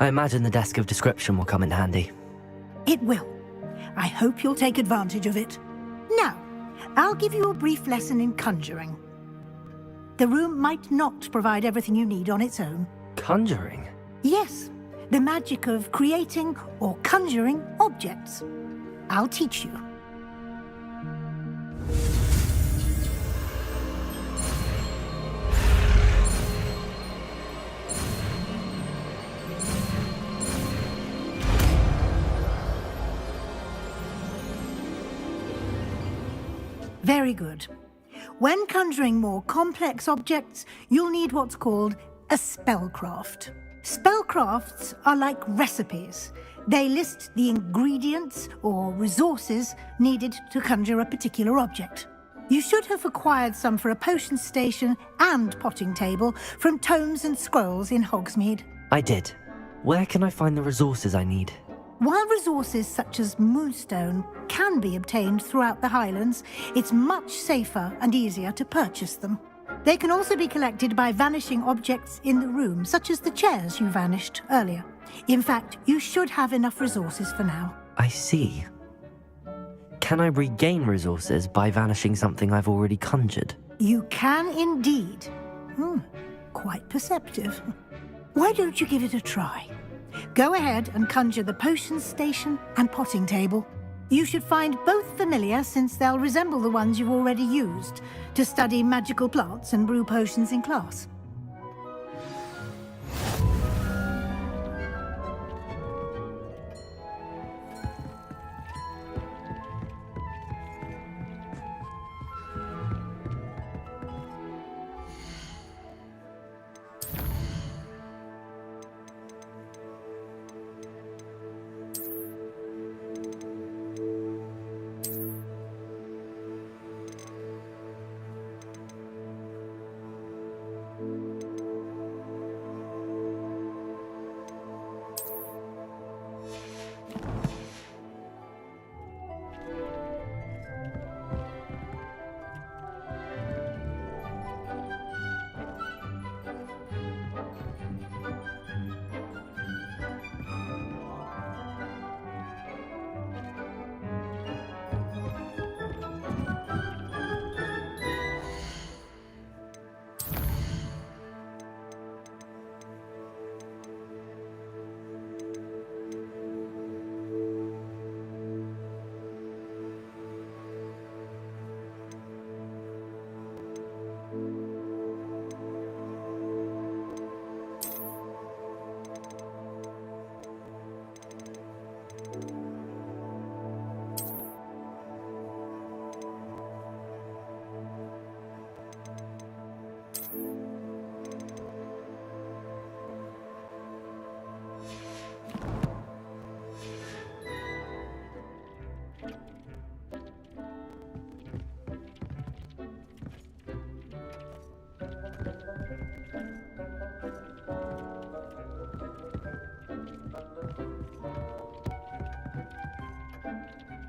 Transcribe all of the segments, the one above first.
I imagine the desk of description will come in handy. It will. I hope you'll take advantage of it. Now, I'll give you a brief lesson in conjuring. The room might not provide everything you need on its own. Conjuring? Yes, the magic of creating or conjuring objects. I'll teach you. Very good. When conjuring more complex objects, you'll need what's called a spellcraft. Spellcrafts are like recipes. They list the ingredients or resources needed to conjure a particular object. You should have acquired some for a potion station and potting table from tomes and scrolls in Hogsmeade. I did. Where can I find the resources I need? While resources such as moonstone can be obtained throughout the Highlands, it's much safer and easier to purchase them. They can also be collected by vanishing objects in the room, such as the chairs you vanished earlier. In fact, you should have enough resources for now. I see. Can I regain resources by vanishing something I've already conjured? You can indeed. Quite perceptive. Why don't you give it a try? Go ahead and conjure the potion station and potting table. You should find both familiar, since they'll resemble the ones you've already used to study magical plants and brew potions in class.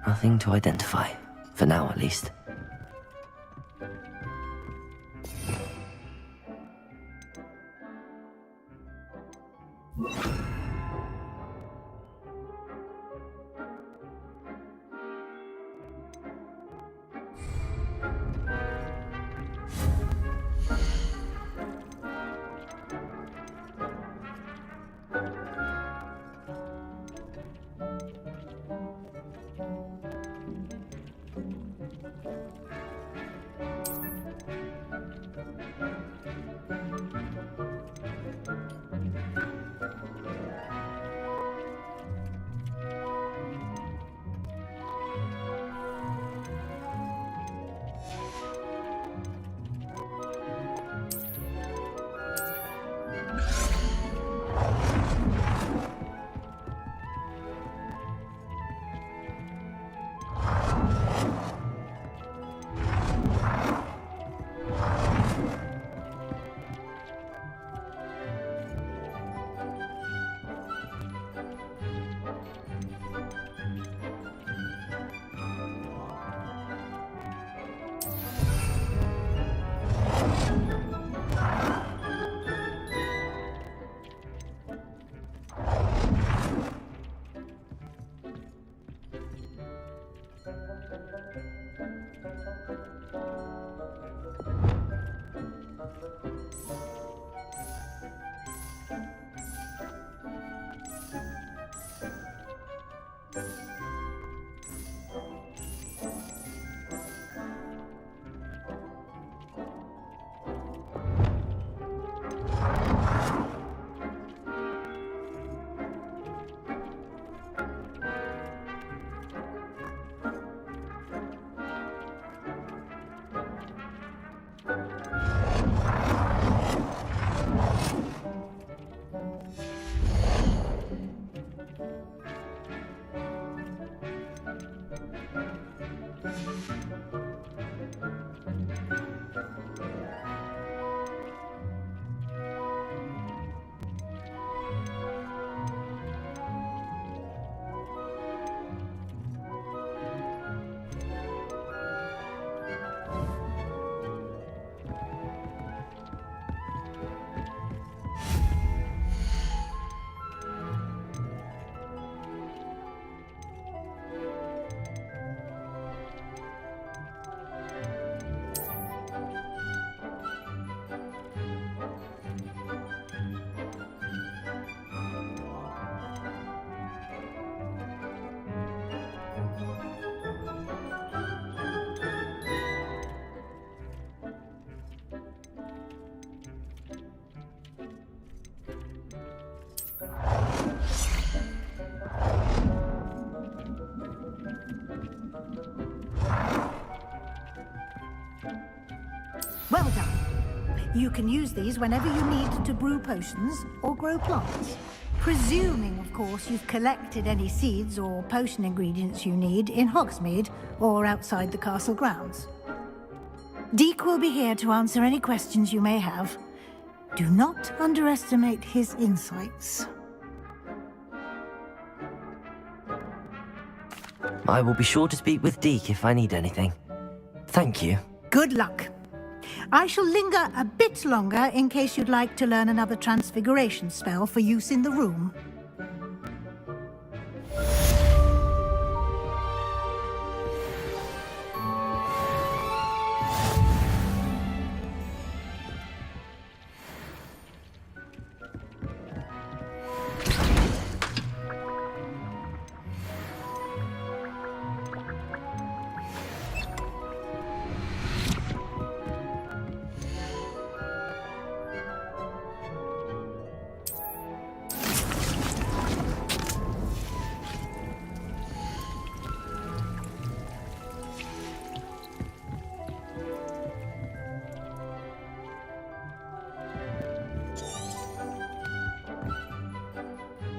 Nothing to identify, for now at least. Well done. You can use these whenever you need to brew potions or grow plants. Presuming, of course, you've collected any seeds or potion ingredients you need in Hogsmeade or outside the castle grounds. Deke will be here to answer any questions you may have. Do not underestimate his insights. I will be sure to speak with Deke if I need anything. Thank you. Good luck. I shall linger a bit longer in case you'd like to learn another transfiguration spell for use in the room.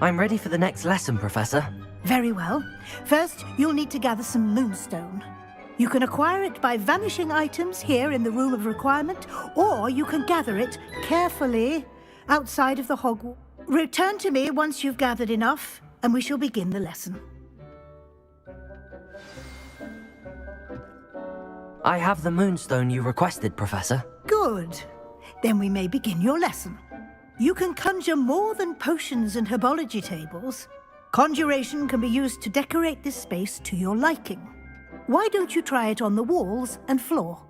I'm ready for the next lesson, Professor. Very well. First, you'll need to gather some moonstone. You can acquire it by vanishing items here in the Room of Requirement, or you can gather it carefully outside of the Hogwart. Return to me once you've gathered enough, and we shall begin the lesson. I have the moonstone you requested, Professor. Good. Then we may begin your lesson. You can conjure more than potions and herbology tables. Conjuration can be used to decorate this space to your liking. Why don't you try it on the walls and floor?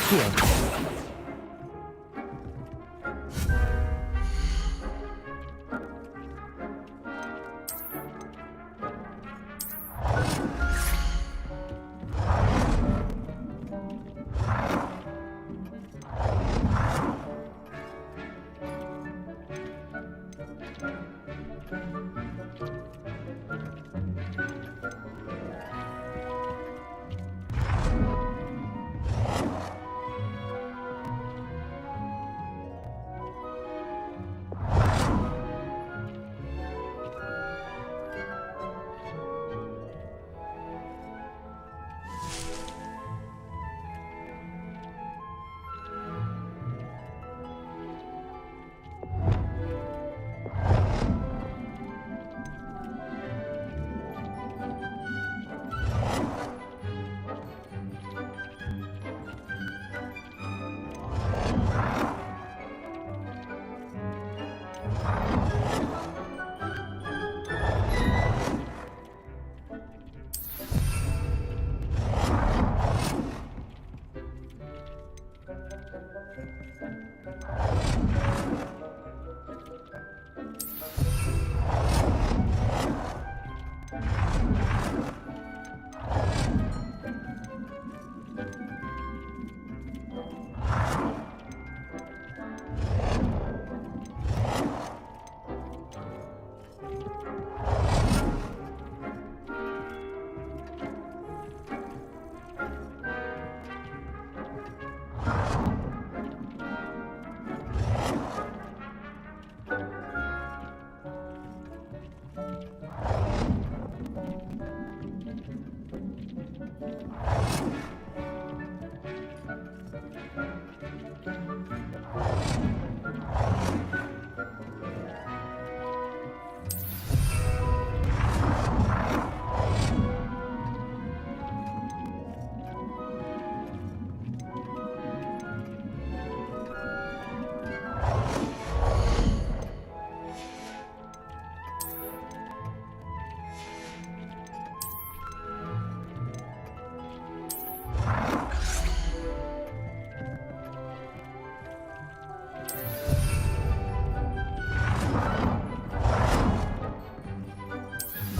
Here.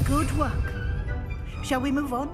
Good work. Shall we move on?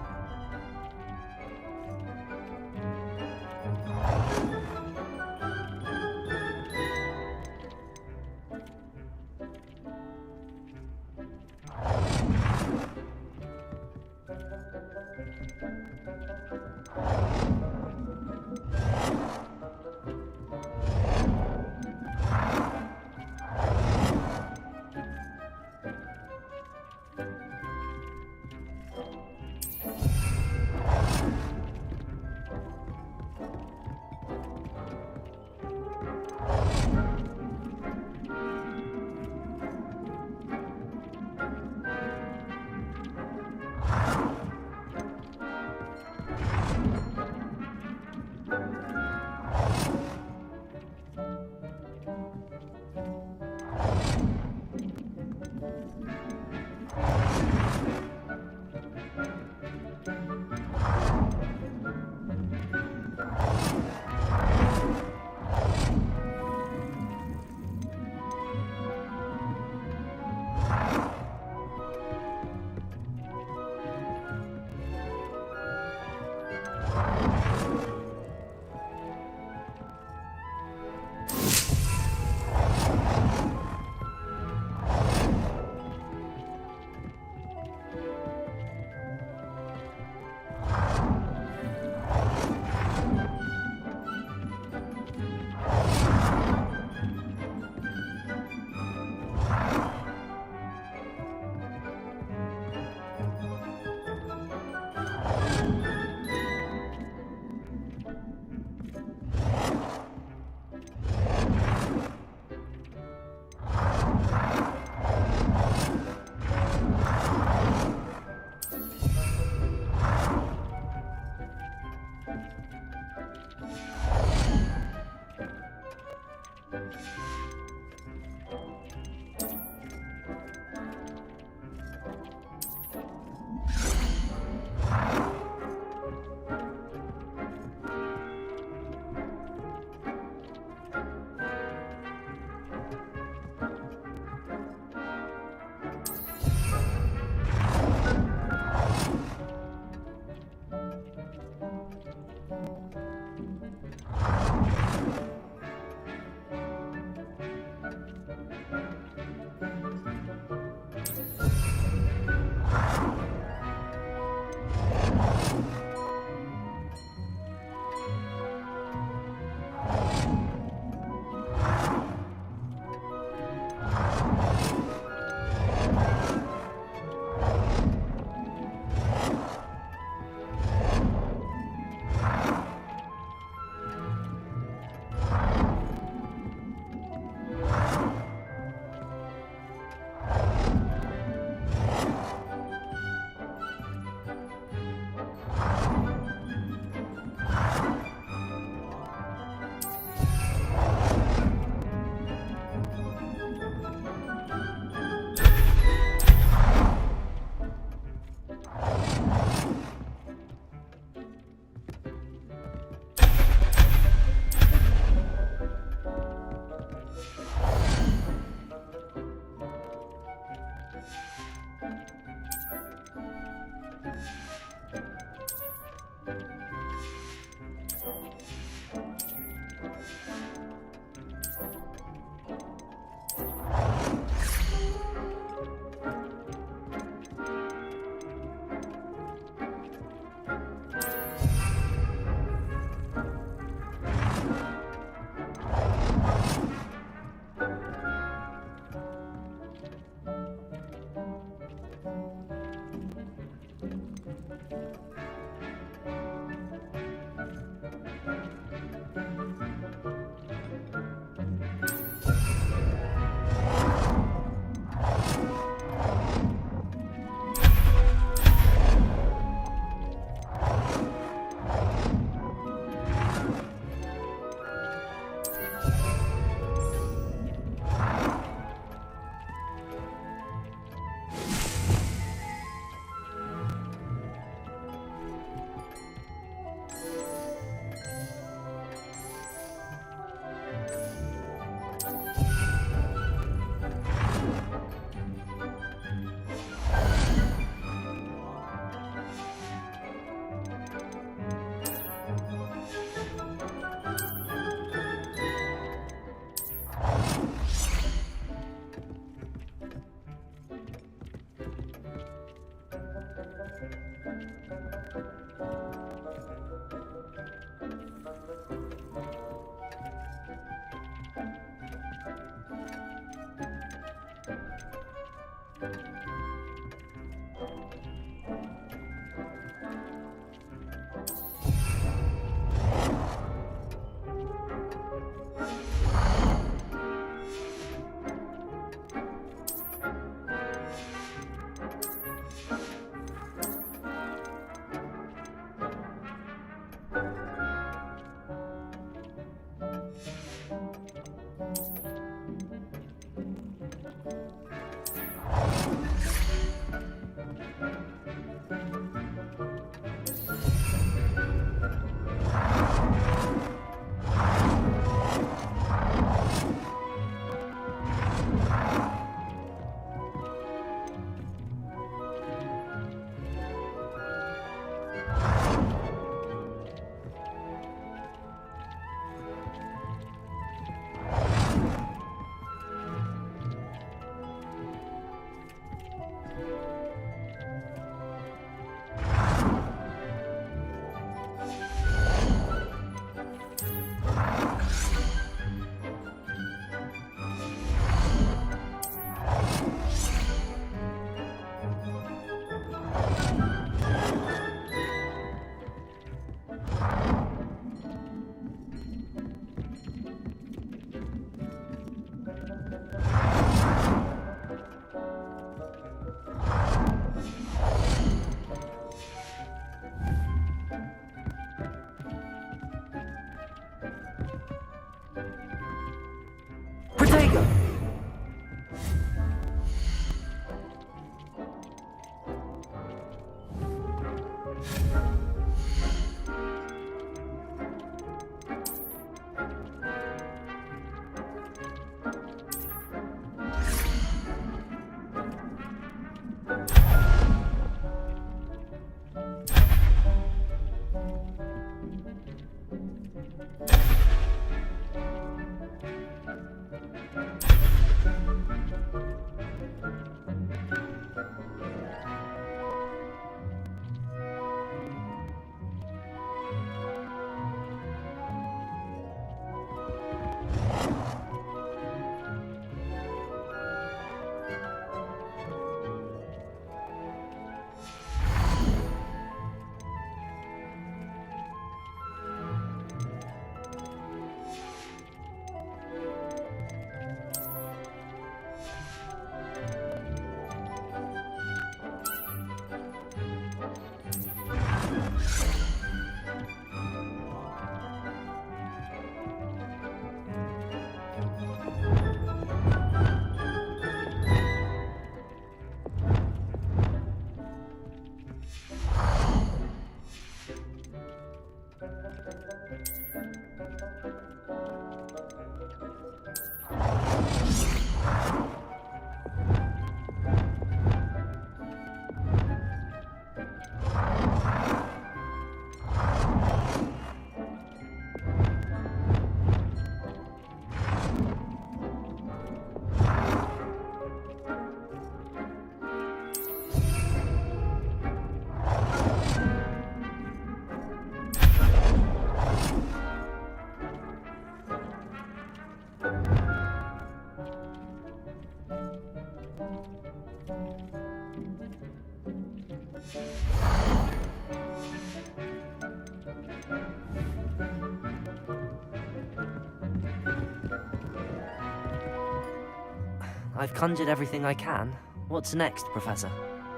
I've conjured everything I can. What's next, Professor?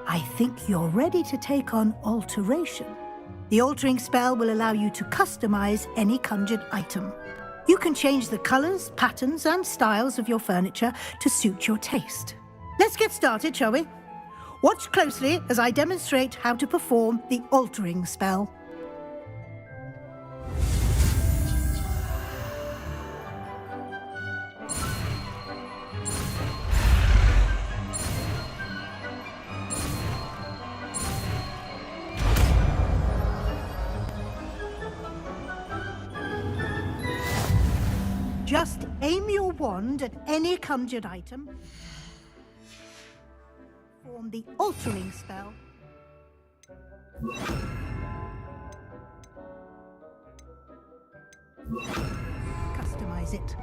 I think you're ready to take on alteration. The altering spell will allow you to customize any conjured item. You can change the colors, patterns, and styles of your furniture to suit your taste. Let's get started, shall we? Watch closely as I demonstrate how to perform the altering spell. Just aim your wand at any conjured item. Perform the altering spell. Customize it.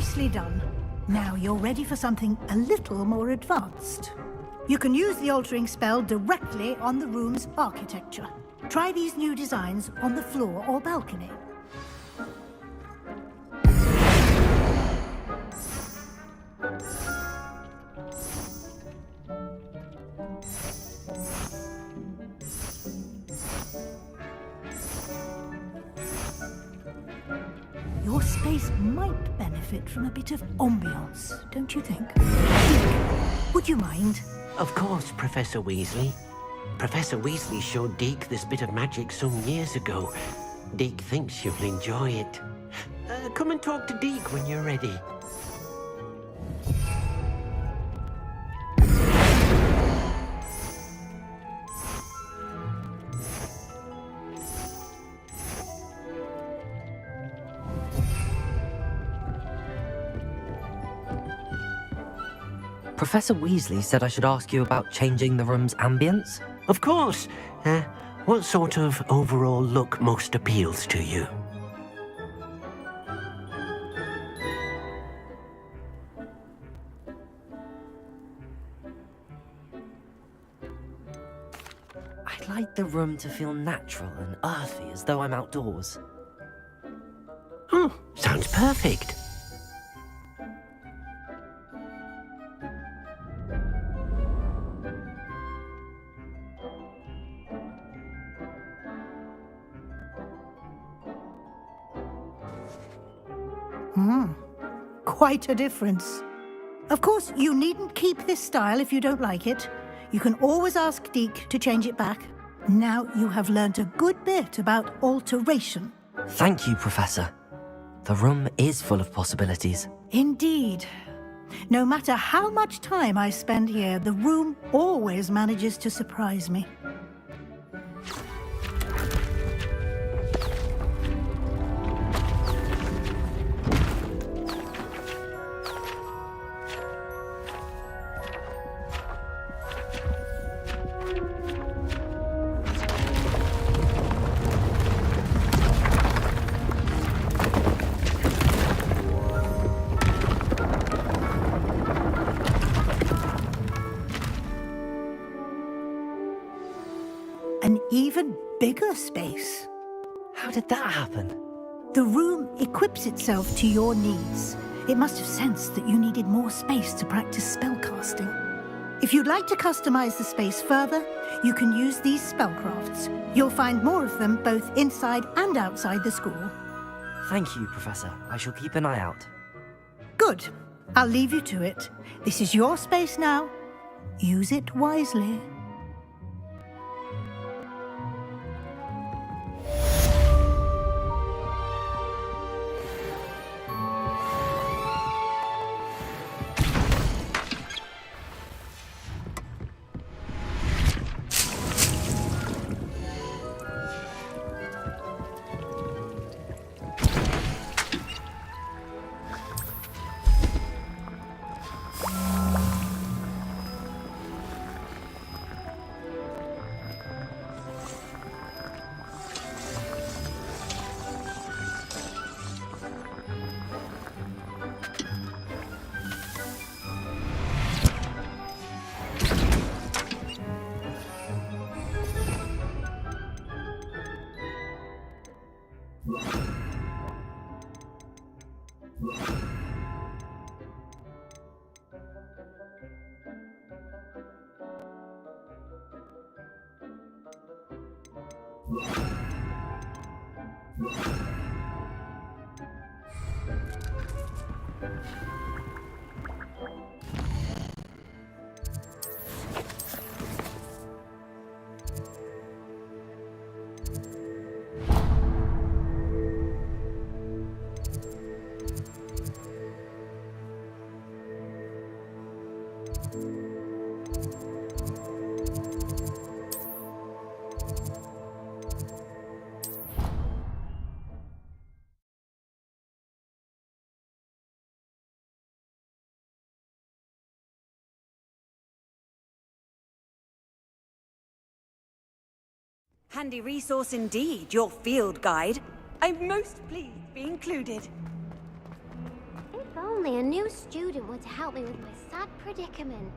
Nicely done. Now you're ready for something a little more advanced. You can use the altering spell directly on the room's architecture. Try these new designs on the floor or balcony. Your space might benefit from a bit of ambiance, don't you think? Dick, would you mind? Of course, Professor Weasley. Professor Weasley showed Deke this bit of magic some years ago. Deke thinks you'll enjoy it. Come and talk to Deke when you're ready. Professor Weasley said I should ask you about changing the room's ambience. Of course. What sort of overall look most appeals to you? I'd like the room to feel natural and earthy, as though I'm outdoors. Oh, sounds perfect. Quite a difference. Of course, you needn't keep this style if you don't like it. You can always ask Deke to change it back. Now you have learnt a good bit about alteration. Thank you, Professor. The room is full of possibilities. Indeed. No matter how much time I spend here, the room always manages to surprise me. An even bigger space. How did that happen? The room equips itself to your needs. It must have sensed that you needed more space to practice spellcasting. If you'd like to customize the space further, you can use these spellcrafts. You'll find more of them both inside and outside the school. Thank you, Professor. I shall keep an eye out. Good. I'll leave you to it. This is your space now. Use it wisely. Handy resource indeed, your field guide. I'm most pleased to be included. If only only a new student were to help me with my sad predicament.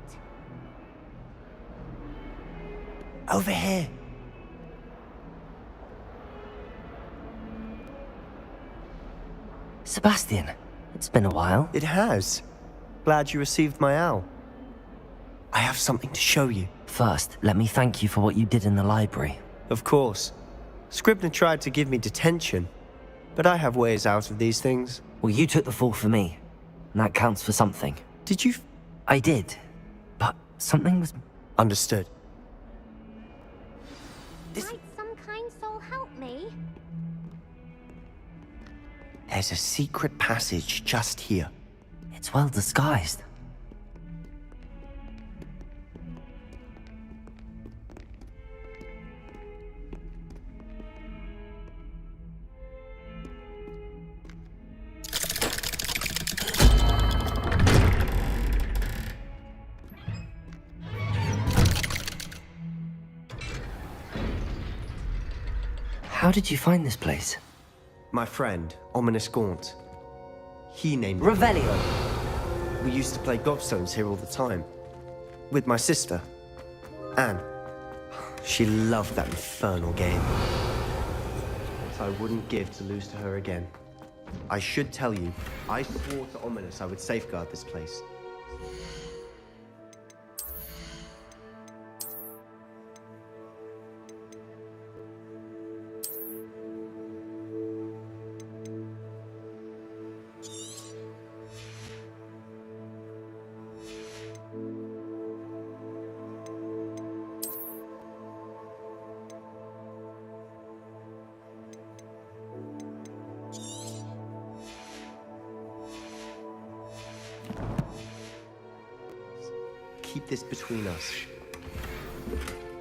Over here. Sebastian, it's been a while. It has. Glad you received my owl. I have something to show you. First, let me thank you for what you did in the library. Of course. Scribner tried to give me detention, but I have ways out of these things. Well, you took the fall for me, and that counts for something. Did you... I did, but something was... Understood. Might some kind soul help me? There's a secret passage just here. It's well disguised. How did you find this place? My friend, Ominous Gaunt. He named it. Revelio! We used to play gobstones here all the time. With my sister, Anne. She loved that infernal game. What I wouldn't give to lose to her again. I should tell you, I swore to Ominous I would safeguard this place. Keep this between us.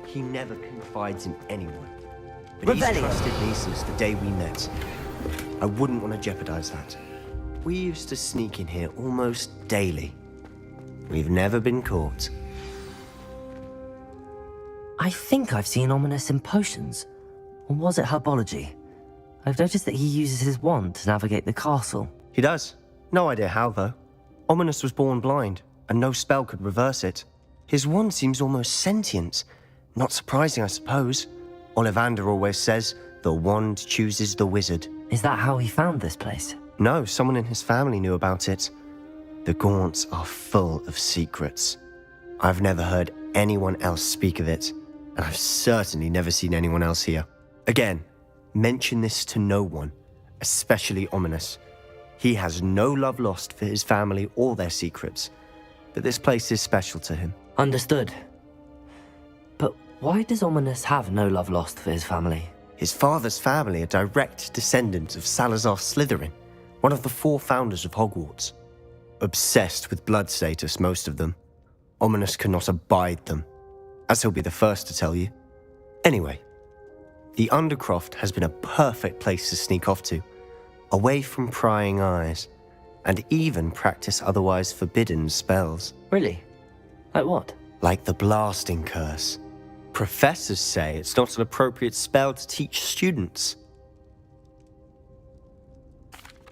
He never confides in anyone. But he's trusted me since the day we met. I wouldn't want to jeopardize that. We used to sneak in here almost daily. We've never been caught. I think I've seen Ominous in potions. Or was it herbology? I've noticed that he uses his wand to navigate the castle. He does. No idea how, though. Ominous was born blind, and no spell could reverse it. His wand seems almost sentient. Not surprising, I suppose. Ollivander always says, the wand chooses the wizard. Is that how he found this place? No, someone in his family knew about it. The Gaunts are full of secrets. I've never heard anyone else speak of it, and I've certainly never seen anyone else here. Again, mention this to no one, especially Ominous. He has no love lost for his family or their secrets, but this place is special to him. Understood. But why does Ominous have no love lost for his family? His father's family are direct descendants of Salazar Slytherin, one of the 4 founders of Hogwarts. Obsessed with blood status, most of them. Ominous cannot abide them, as he'll be the first to tell you. Anyway, the Undercroft has been a perfect place to sneak off to, away from prying eyes, and even practice otherwise forbidden spells. Really? Like what? Like the Blasting Curse. Professors say it's not an appropriate spell to teach students.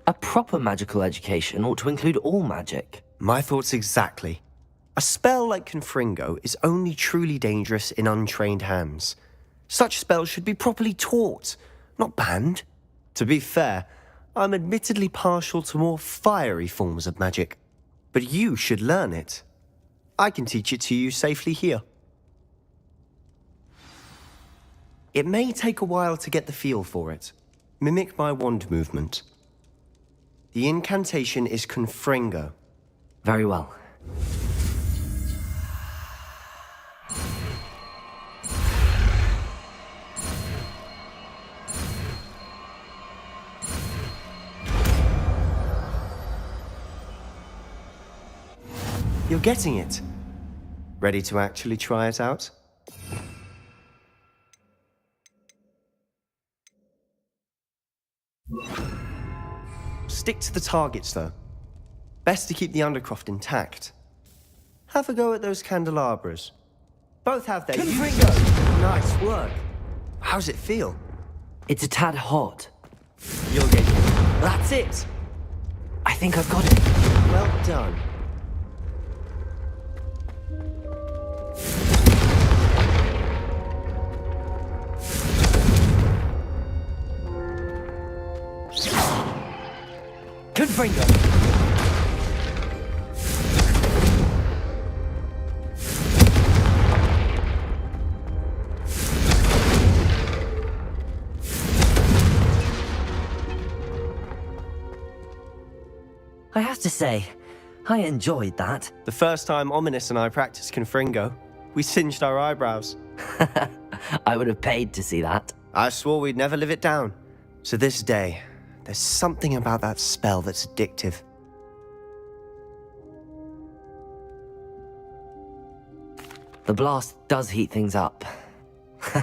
A proper magical education ought to include all magic. My thoughts exactly. A spell like Confringo is only truly dangerous in untrained hands. Such spells should be properly taught, not banned. To be fair, I'm admittedly partial to more fiery forms of magic, but you should learn it. I can teach it to you safely here. It may take a while to get the feel for it. Mimic my wand movement. The incantation is Confringo. Very well. You're getting it. Ready to actually try it out? Stick to the targets, though. Best to keep the Undercroft intact. Have a go at those candelabras. Both have their uses. Nice work. How's it feel? It's a tad hot. You'll get it. That's it. I think I've got it. Well done. Confringo! I have to say, I enjoyed that. The first time Ominous and I practiced Confringo, we singed our eyebrows. I would have paid to see that. I swore we'd never live it down. To this day, there's something about that spell that's addictive. The blast does heat things up.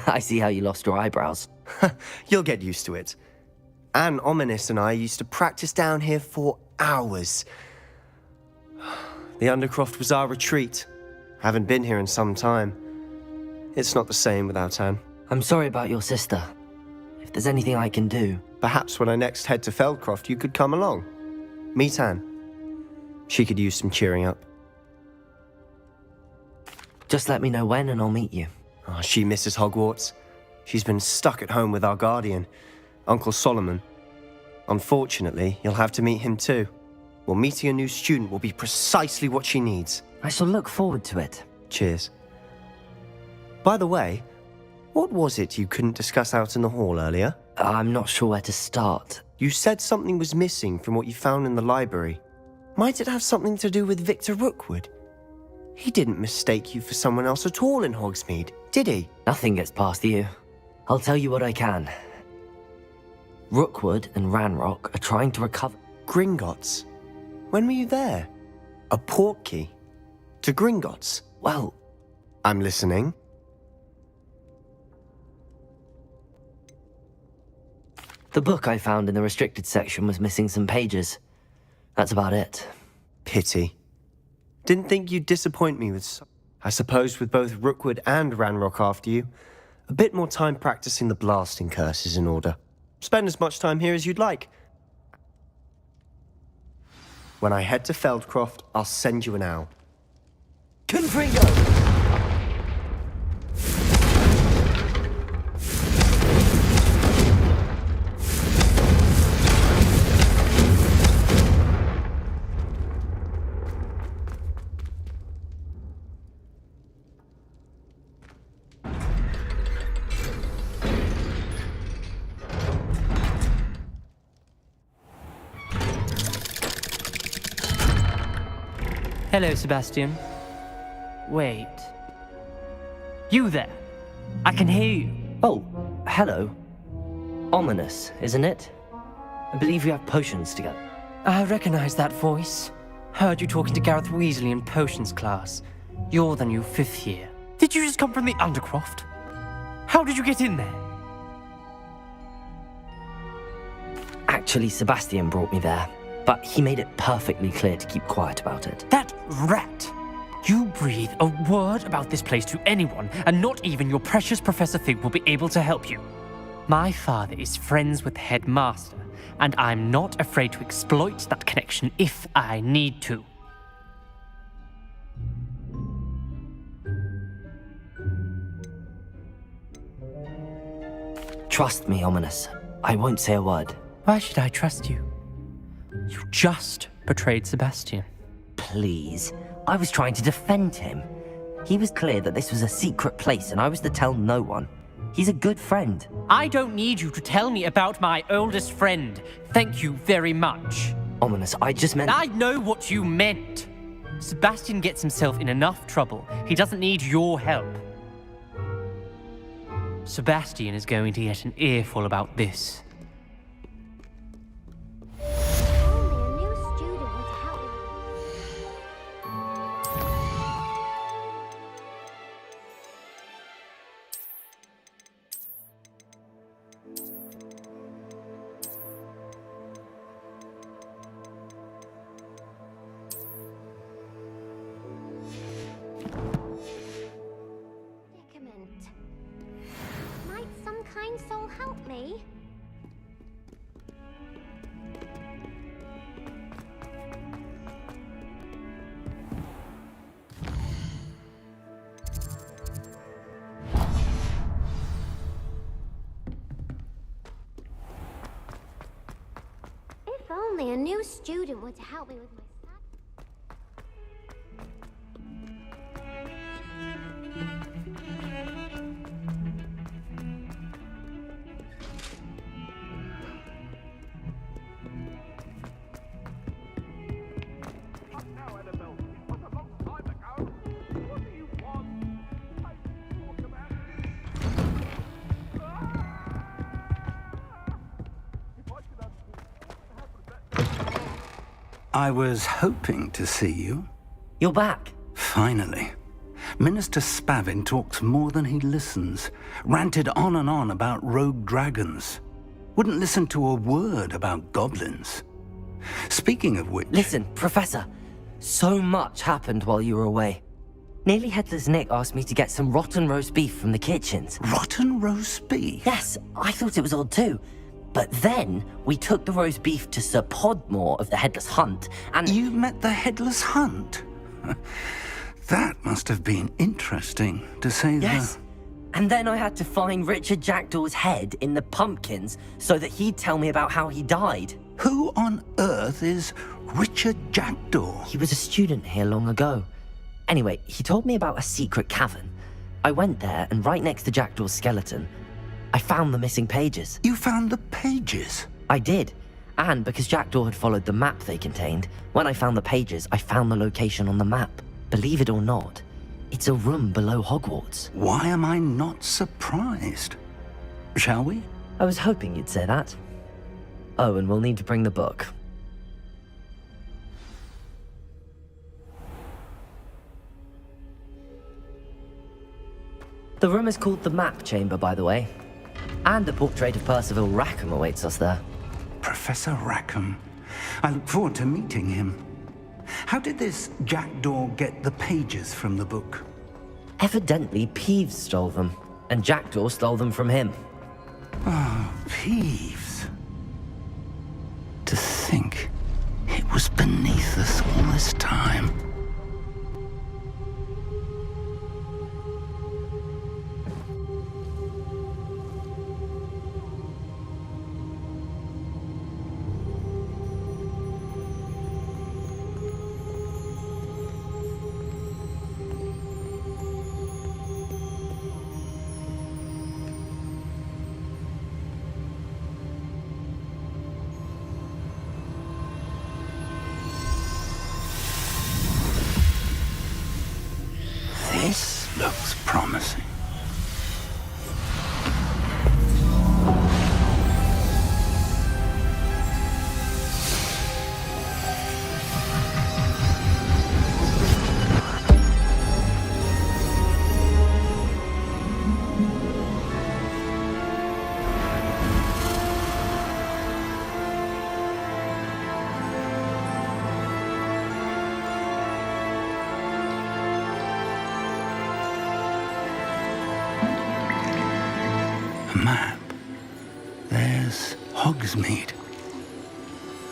I see how you lost your eyebrows. You'll get used to it. Anne, Ominous and I used to practice down here for hours. The Undercroft was our retreat. Haven't been here in some time. It's not the same without Anne. I'm sorry about your sister. If there's anything I can do... Perhaps when I next head to Feldcroft, you could come along. Meet Anne. She could use some cheering up. Just let me know when and I'll meet you. Oh, she misses Hogwarts. She's been stuck at home with our guardian, Uncle Solomon. Unfortunately, you'll have to meet him too. Well, meeting a new student will be precisely what she needs. I shall look forward to it. Cheers. By the way, what was it you couldn't discuss out in the hall earlier? I'm not sure where to start. You said something was missing from what you found in the library. Might it have something to do with Victor Rookwood? He didn't mistake you for someone else at all in Hogsmeade, did he? Nothing gets past you. I'll tell you what I can. Rookwood and Ranrock are trying to recover... Gringotts? When were you there? A portkey? To Gringotts? Well... I'm listening. The book I found in the restricted section was missing some pages. That's about it. Pity. Didn't think you'd disappoint me with... I suppose with both Rookwood and Ranrock after you, a bit more time practicing the blasting curse is in order. Spend as much time here as you'd like. When I head to Feldcroft, I'll send you an owl. Confringo! Hello, Sebastian. Wait. You there? I can hear you. Oh, hello. Ominous, isn't it? I believe you have potions together. I recognize that voice. Heard you talking to Gareth Weasley in potions class. You're the new 5th year. Did you just come from the Undercroft? How did you get in there? Actually, Sebastian brought me there, but he made it perfectly clear to keep quiet about it. That rat! You breathe a word about this place to anyone, and not even your precious Professor Fig will be able to help you. My father is friends with the headmaster, and I'm not afraid to exploit that connection if I need to. Trust me, Ominous. I won't say a word. Why should I trust you? You just betrayed Sebastian. Please. I was trying to defend him. He was clear that this was a secret place and I was to tell no one. He's a good friend. I don't need you to tell me about my oldest friend. Thank you very much. Ominous, I just meant... I know what you meant. Sebastian gets himself in enough trouble. He doesn't need your help. Sebastian is going to get an earful about this. Only a new student would help me. Predicament. Might some kind soul help me? only a new student were to help me with my studies. I was hoping to see you. You're back. Finally. Minister Spavin talks more than he listens. Ranted on and on about rogue dragons. Wouldn't listen to a word about goblins. Speaking of which... Listen, Professor. So much happened while you were away. Nearly Headless Nick asked me to get some rotten roast beef from the kitchens. Rotten roast beef? Yes, I thought it was odd too. But then we took the roast beef to Sir Podmore of the Headless Hunt, and... You met the Headless Hunt? That must have been interesting, to say Yes. And then I had to find Richard Jackdaw's head in the pumpkins so that he'd tell me about how he died. Who on earth is Richard Jackdaw? He was a student here long ago. Anyway, he told me about a secret cavern. I went there, and right next to Jackdaw's skeleton, I found the missing pages. You found the pages? I did. And because Jackdaw had followed the map they contained, when I found the pages, I found the location on the map. Believe it or not, it's a room below Hogwarts. Why am I not surprised? Shall we? I was hoping you'd say that. Oh, and we'll need to bring the book. The room is called the Map Chamber, by the way. And a portrait of Percival Rackham awaits us there. Professor Rackham. I look forward to meeting him. How did this Jackdaw get the pages from the book? Evidently, Peeves stole them, and Jackdaw stole them from him. Oh, Peeves. To think it was beneath us all this time. This looks promising. Map. There's Hogsmeade.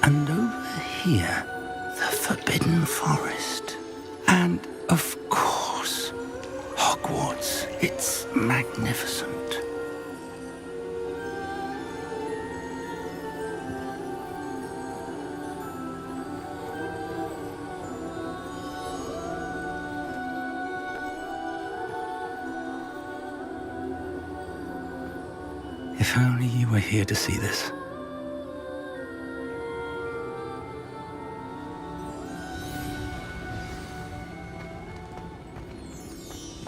And over here, the Forbidden Forest. And, of course, Hogwarts. It's magnificent. If only you were here to see this.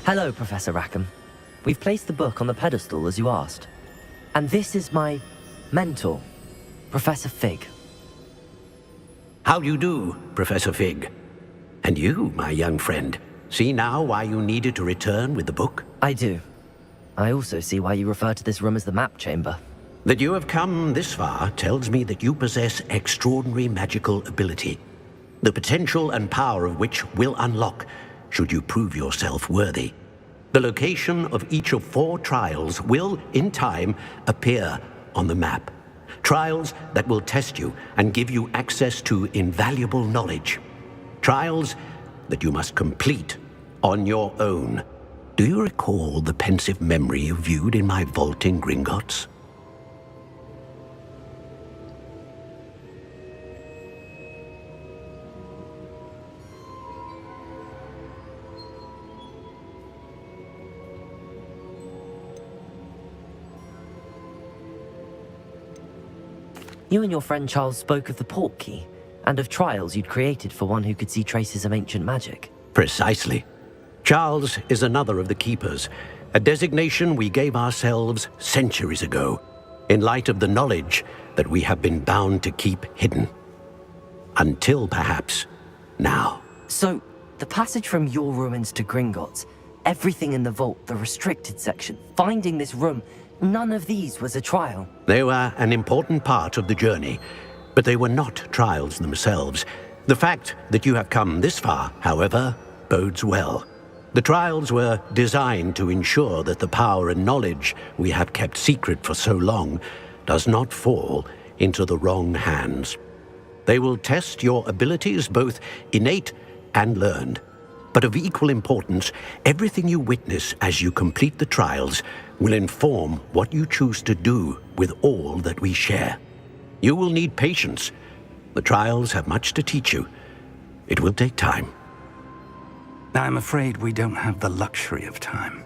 Hello, Professor Rackham. We've placed the book on the pedestal as you asked. And this is my mentor, Professor Fig. How do you do, Professor Fig? And you, my young friend, see now why you needed to return with the book? I do. I also see why you refer to this room as the Map Chamber. That you have come this far tells me that you possess extraordinary magical ability, the potential and power of which will unlock should you prove yourself worthy. The location of each of 4 trials will, in time, appear on the map. Trials that will test you and give you access to invaluable knowledge. Trials that you must complete on your own. Do you recall the pensive memory you viewed in my vault in Gringotts? You and your friend Charles spoke of the port key, and of trials you'd created for one who could see traces of ancient magic. Precisely. Charles is another of the Keepers, a designation we gave ourselves centuries ago, in light of the knowledge that we have been bound to keep hidden. Until, perhaps, now. So, the passage from your ruins to Gringotts, everything in the vault, the restricted section, finding this room, none of these was a trial. They were an important part of the journey, but they were not trials themselves. The fact that you have come this far, however, bodes well. The trials were designed to ensure that the power and knowledge we have kept secret for so long does not fall into the wrong hands. They will test your abilities, both innate and learned. But of equal importance, everything you witness as you complete the trials will inform what you choose to do with all that we share. You will need patience. The trials have much to teach you. It will take time. I'm afraid we don't have the luxury of time.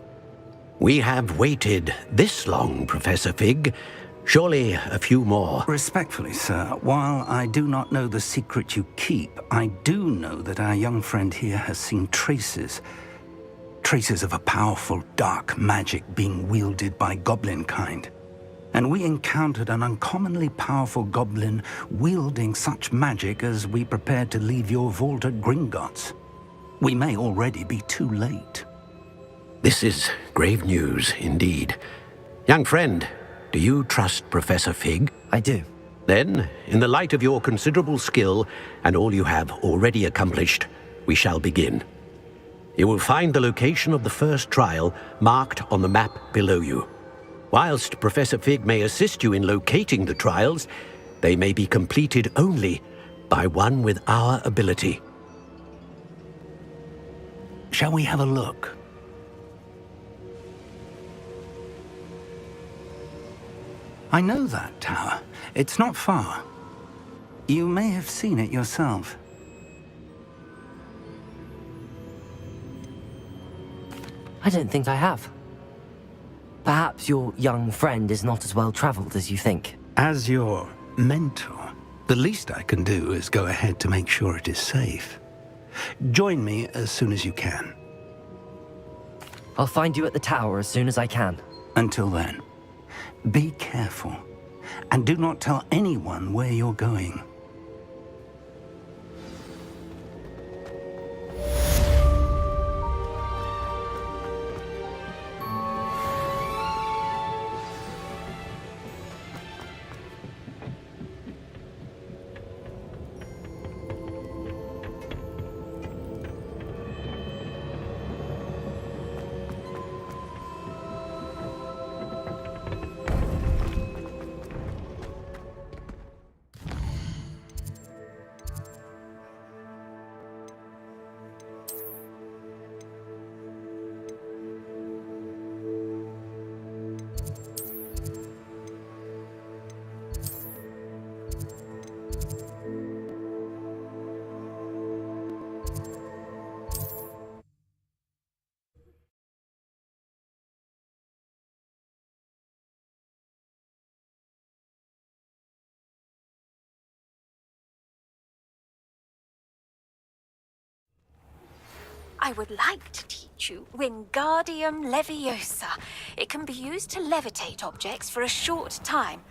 We have waited this long, Professor Fig. Surely a few more. Respectfully, sir, while I do not know the secret you keep, I do know that our young friend here has seen traces of a powerful dark magic being wielded by goblin kind. And we encountered an uncommonly powerful goblin wielding such magic as we prepared to leave your vault at Gringotts. We may already be too late. This is grave news indeed. Young friend, do you trust Professor Fig? I do. Then, in the light of your considerable skill and all you have already accomplished, we shall begin. You will find the location of the first trial marked on the map below you. Whilst Professor Fig may assist you in locating the trials, they may be completed only by one with our ability. Shall we have a look? I know that tower. It's not far. You may have seen it yourself. I don't think I have. Perhaps your young friend is not as well traveled as you think. As your mentor, the least I can do is go ahead to make sure it is safe. Join me as soon as you can. I'll find you at the tower as soon as I can. Until then, be careful, and do not tell anyone where you're going. I would like to teach you Wingardium Leviosa. It can be used to levitate objects for a short time.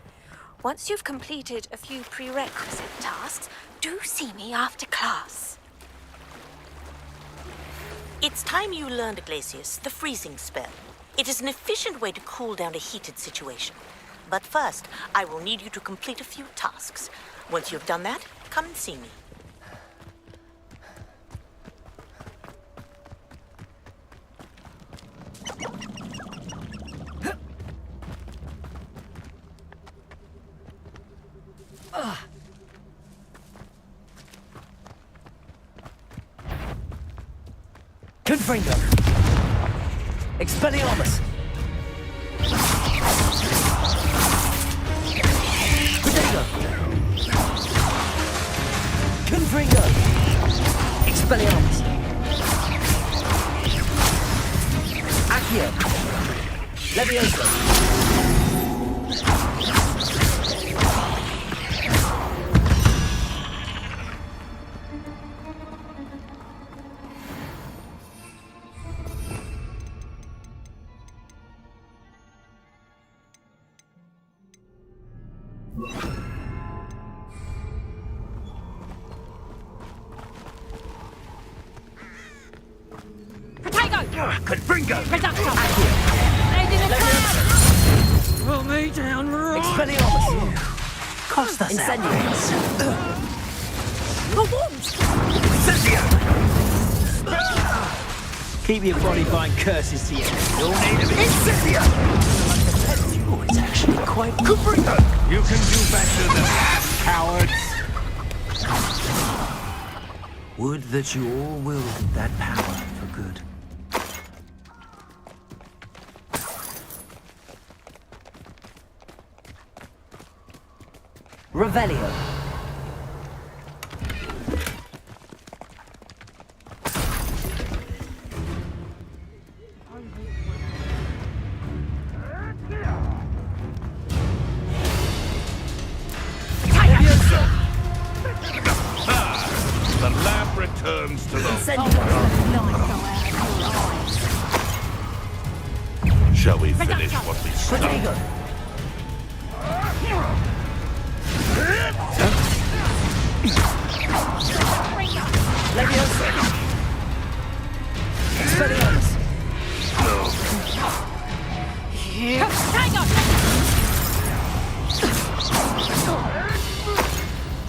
Once you've completed a few prerequisite tasks, do see me after class. It's time you learned, Glacius, the freezing spell. It is an efficient way to cool down a heated situation. But first, I will need you to complete a few tasks. Once you've done that, come and see me. Confringo! Expelliarmus! Protego! Confringo! Expelliarmus! Accio! Leviosa! Confringo! Reducto! Aid in attack! Put me down right! Expelliarmus! Costa Incendiaries! Keep your body fine curses to you. You'll need an Incendia! Oh, it's actually quite... Confringo! You can do better than that, cowards! Would that you all wielded that power for good. Revelio. The lab returns to the... Shall we finish what we started? Leviosa! Expelliarmus!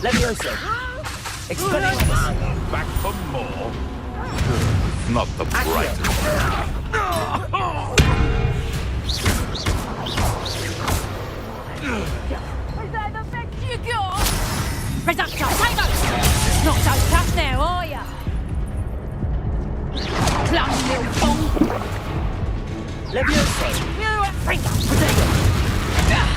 Leviosa! Expelliarmus! Back for more? Not the brightest. Reducto! Tango! Not so tough now, are ya? Clumsy little bong! Leviosa! You finger! Reducto! Yeah!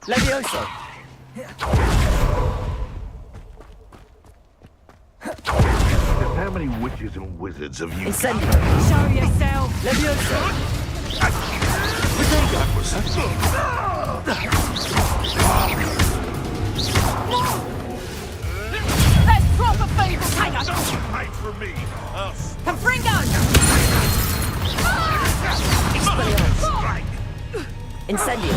Leviosa! How many witches and wizards have you... Incendio! Show yourself! Leviosa! That was... Let's drop a feeble tango! Wait for me, us. Confringo! Strike! Incendio!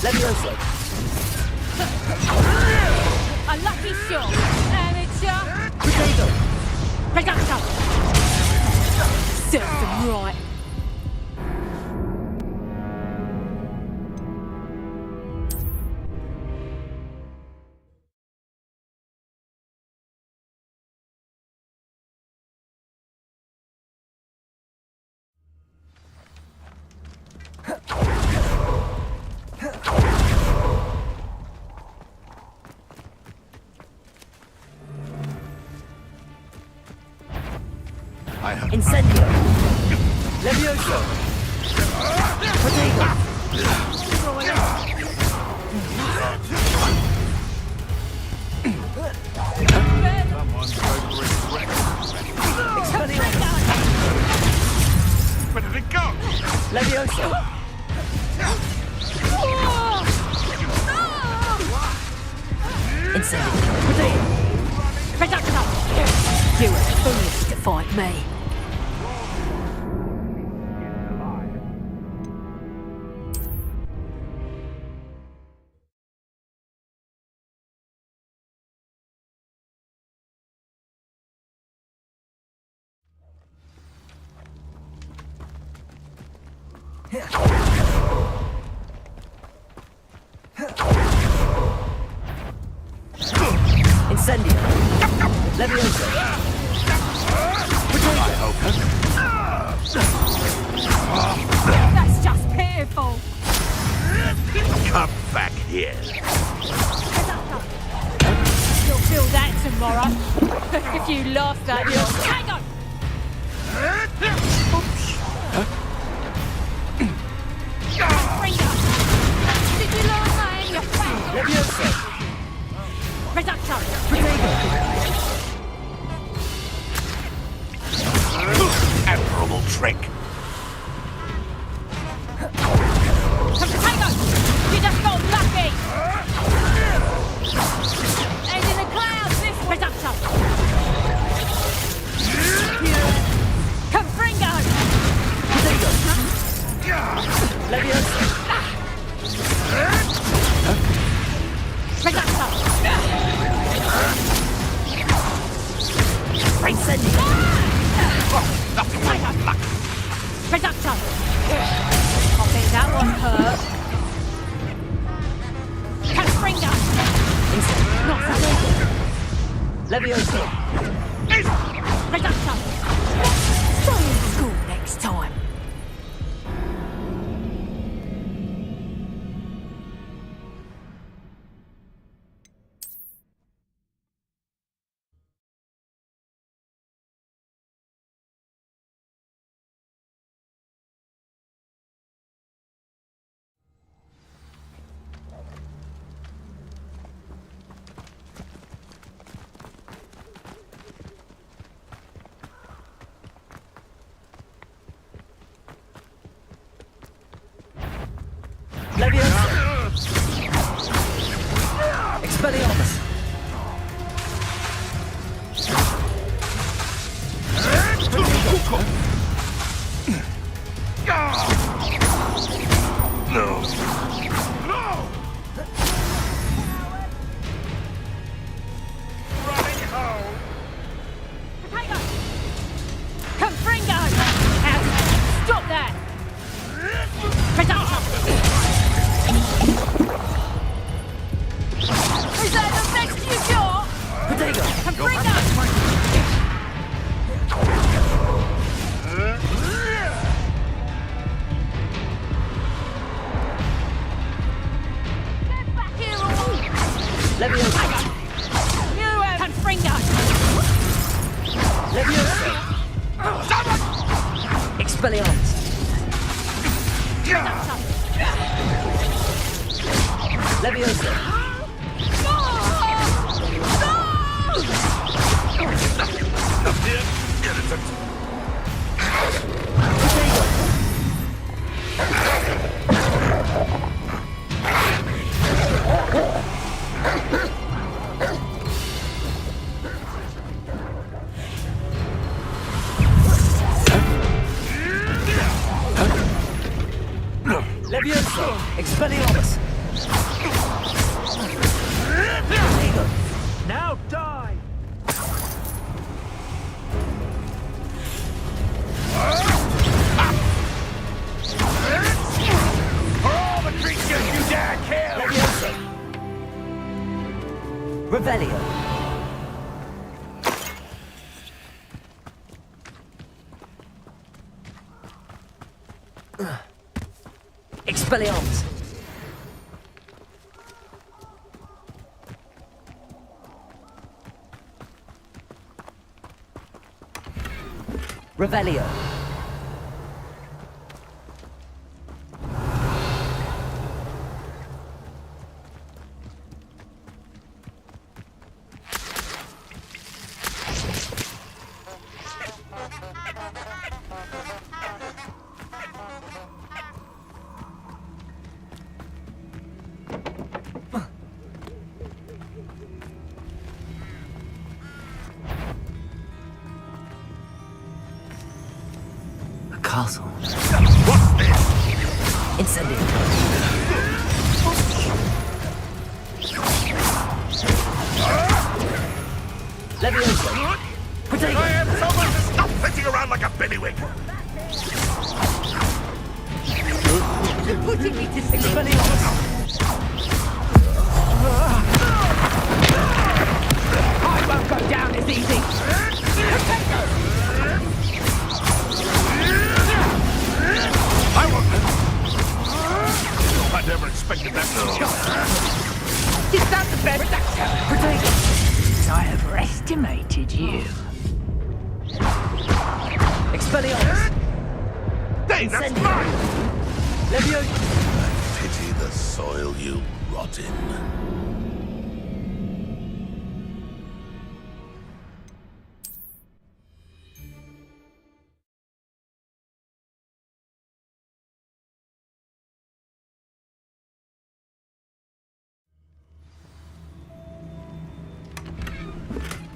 Leviosa! A lucky shot! Amateur! Potato! Reducto! Serves them right! I have... Incendio! Leviosa! Potato! Someone's going to regret. Expelliarmus! Where did it go? Leviosa! Incendio! Potato! Reducto! You were foolish to fight me. Incendio. Leviosa. That's just pitiful. Come back here. You'll feel that tomorrow. If you lost that, you'll... Hang on! Did you learn that in your friend? Leviosa. Reduction! Admirable trick. Potato! You just got lucky! And in the clouds, this reduction! Confringo! Leviosa. Reduction! Incendio. Nothing like luck. Reduction! I think that one hurt. Confringo! Not so Leviosa. Reduction! Stay in school next time. Leviosa. Expelliarmus. No. Running home. Potato! Confringo! Stop that! Reduction! Is that the best you got? Potato. Confringo! Get back here, all! Leviosa. You have Confringo! Leviosa. Expelliarmus. Leviosa. Leviosa. Expelliarmus. Now die. For all the creatures you dare kill. Leviosa. Revelio. Expelliarmus. Revelio. Castle. What's this? Incendio. Leviosa. Potato. I am so much to stop sitting around like a billywig. putting me to sleep. I won't go down as easy. I won't. I never expected that. Is that the best? Potatoes. I overestimated you. Expelliarmus. Dave, that's mine! Leviosa. Pity the soil you rot in.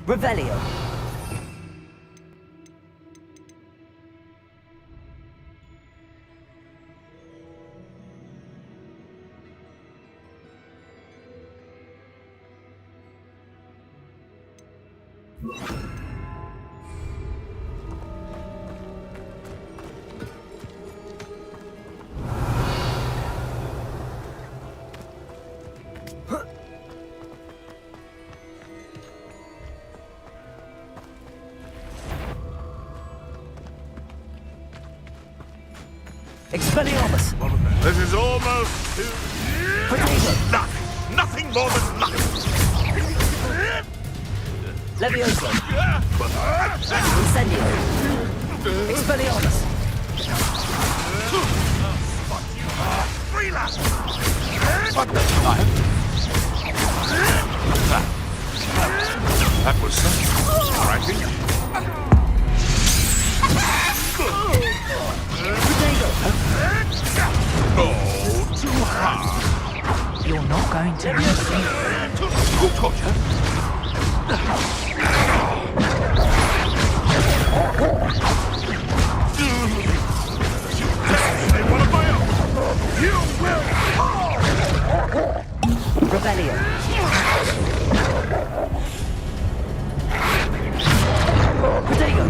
Revelio. Expelliarmus. This is almost luck. Nothing more than luck. Leviosa. Incendio. Expelliarmus. Freelance. What the fuck? That was striking. Oh, too hard. You're not going to miss me. One of my own. You will fall. Revelio. Protego.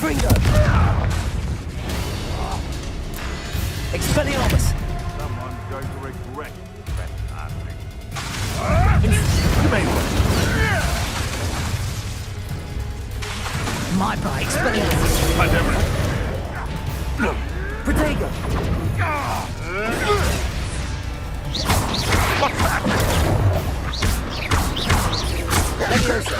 Confringo! Expelliarmus! Someone's going to regret that happening. My bike, Expelliarmus! I never... Protego! What's that? Leviosa!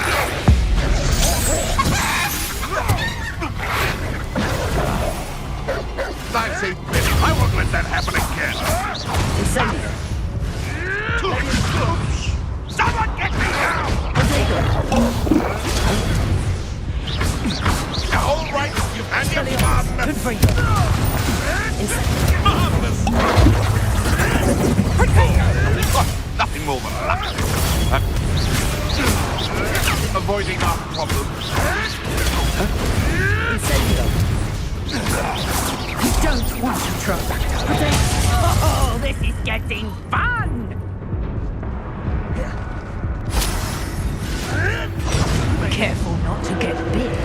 That's it, Billy. I won't let that happen again. Incendio! Someone get me down! Protego! All right, you've had your fun. Confringo! Marvelous! Nothing more than luck. Avoiding our problems. Incendio! You don't want to try. Oh, this is getting fun! Careful not to get bit.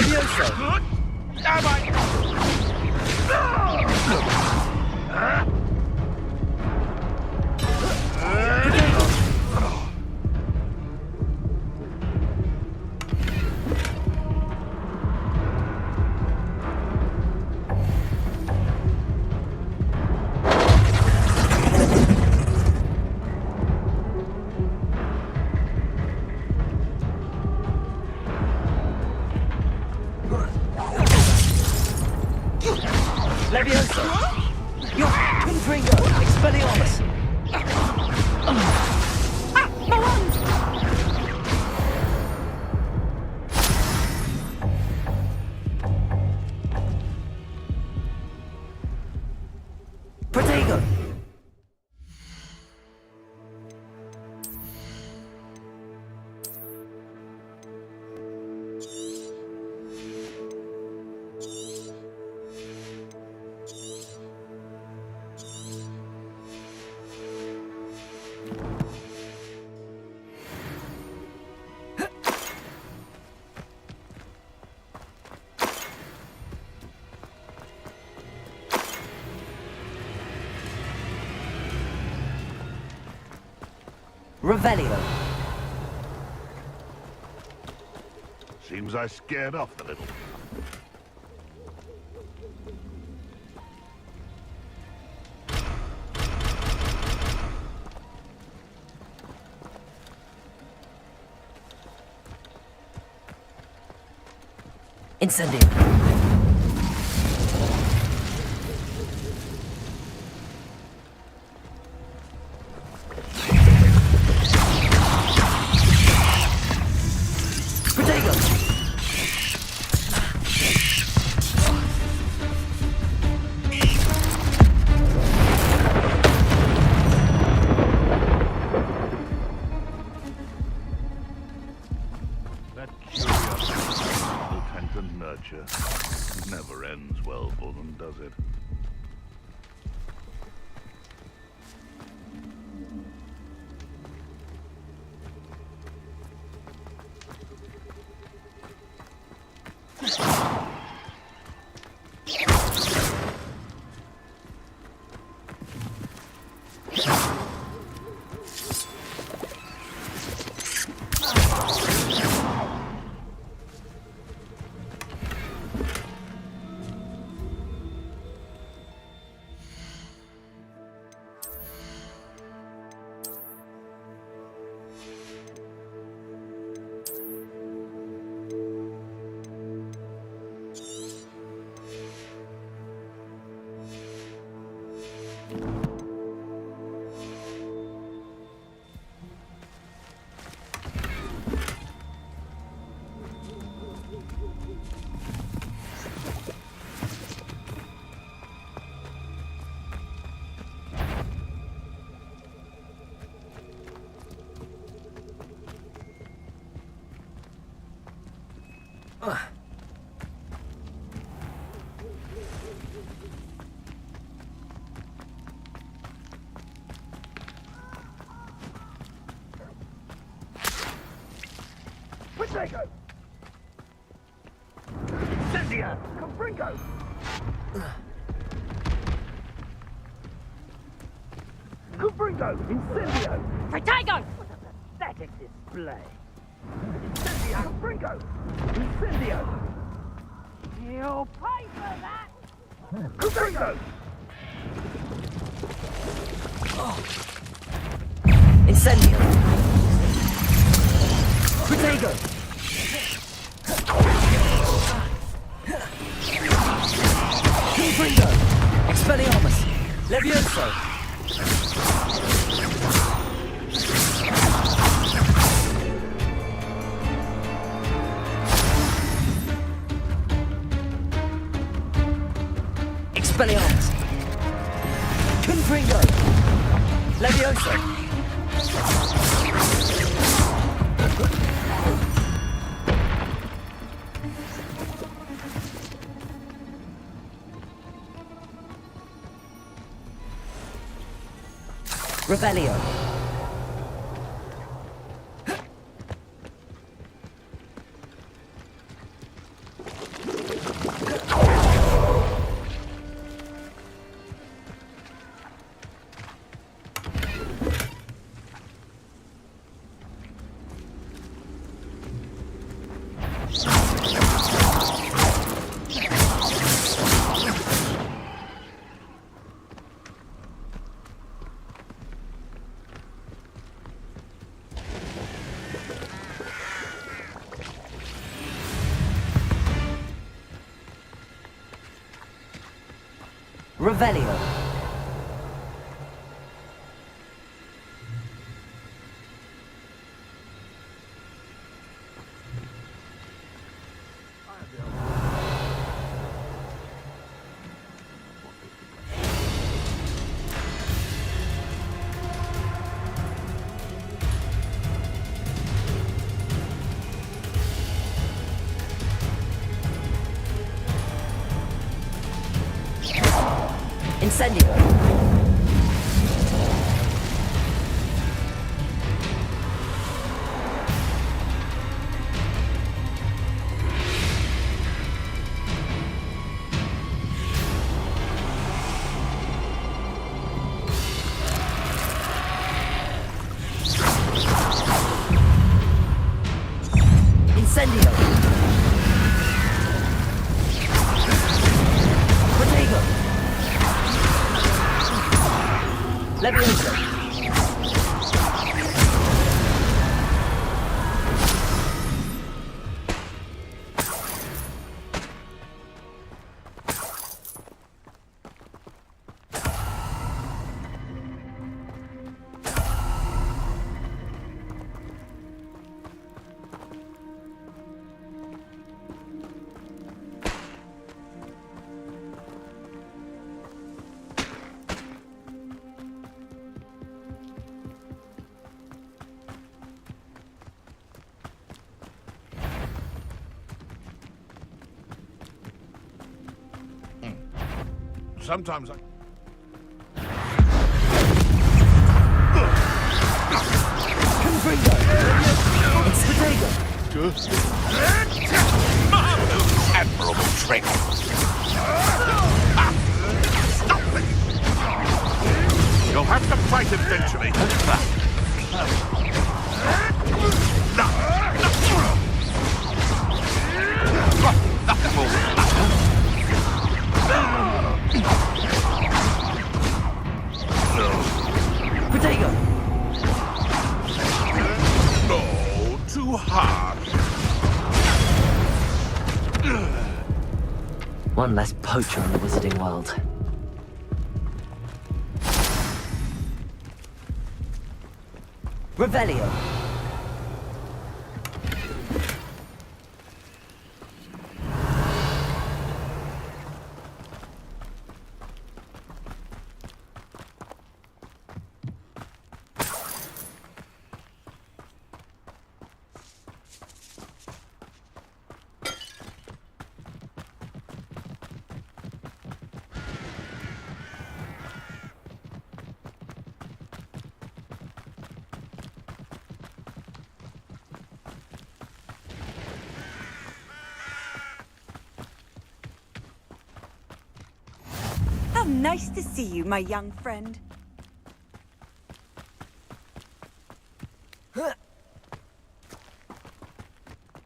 Leviosa! Leviosa! Your Confringo! Expelliarmus! Protego! Revelio. Seems I scared off the little... Incendio. Protego. That curiosity people tend to nurture. Never ends well for them, does it? Protego! Incendia! Confringo! Confringo! Incendio! Protego! What a pathetic display! Incendio! Confringo! Incendio! You'll pay for that! Confringo! Incendio! Protego! Confringo! Expelliarmus! Levioso! Expelliarmus! Confringo! Levioso! Revelio! Revelio! Incendio! Incendio! Protego! Levioso! Sometimes I... Confringo! It's Protego! Marvelous! Admirable trick! Stop it! You'll have to fight eventually. Protego! No, too hard. One less poacher in the wizarding world. Revelio! nice to see you, my young friend.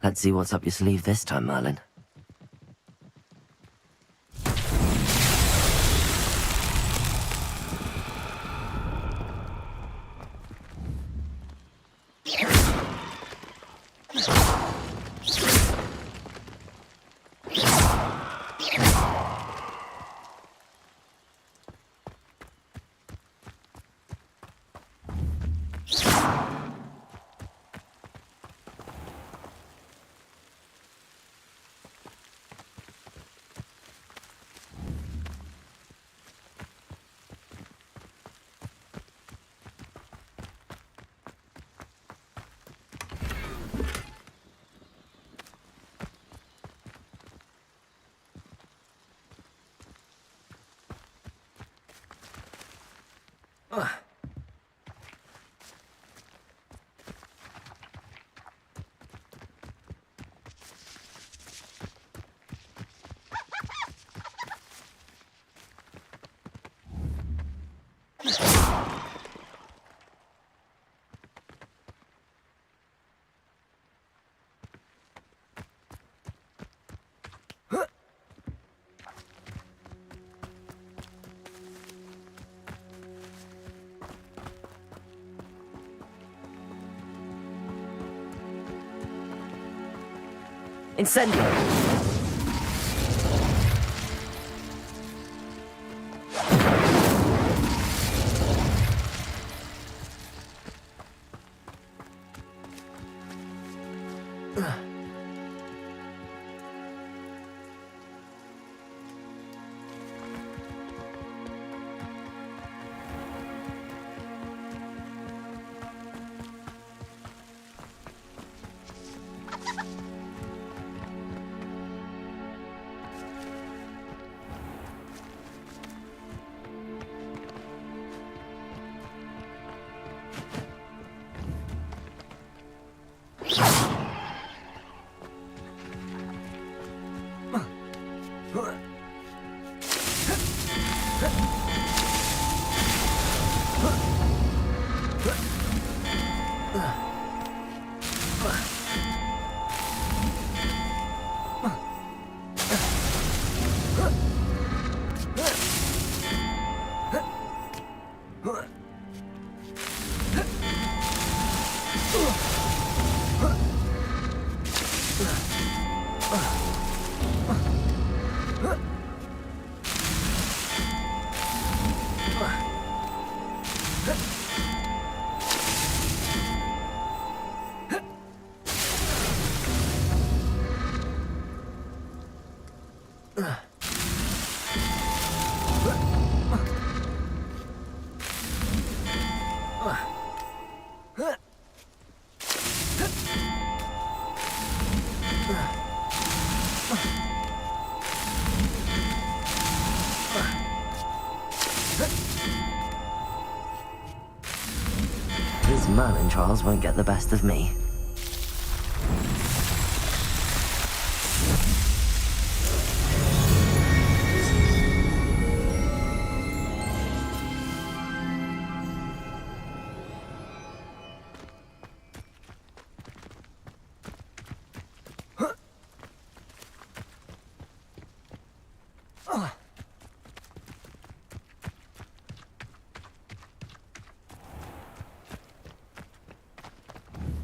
Let's see what's up your sleeve this time, Merlin. Incendio! These Merlin trials won't get the best of me.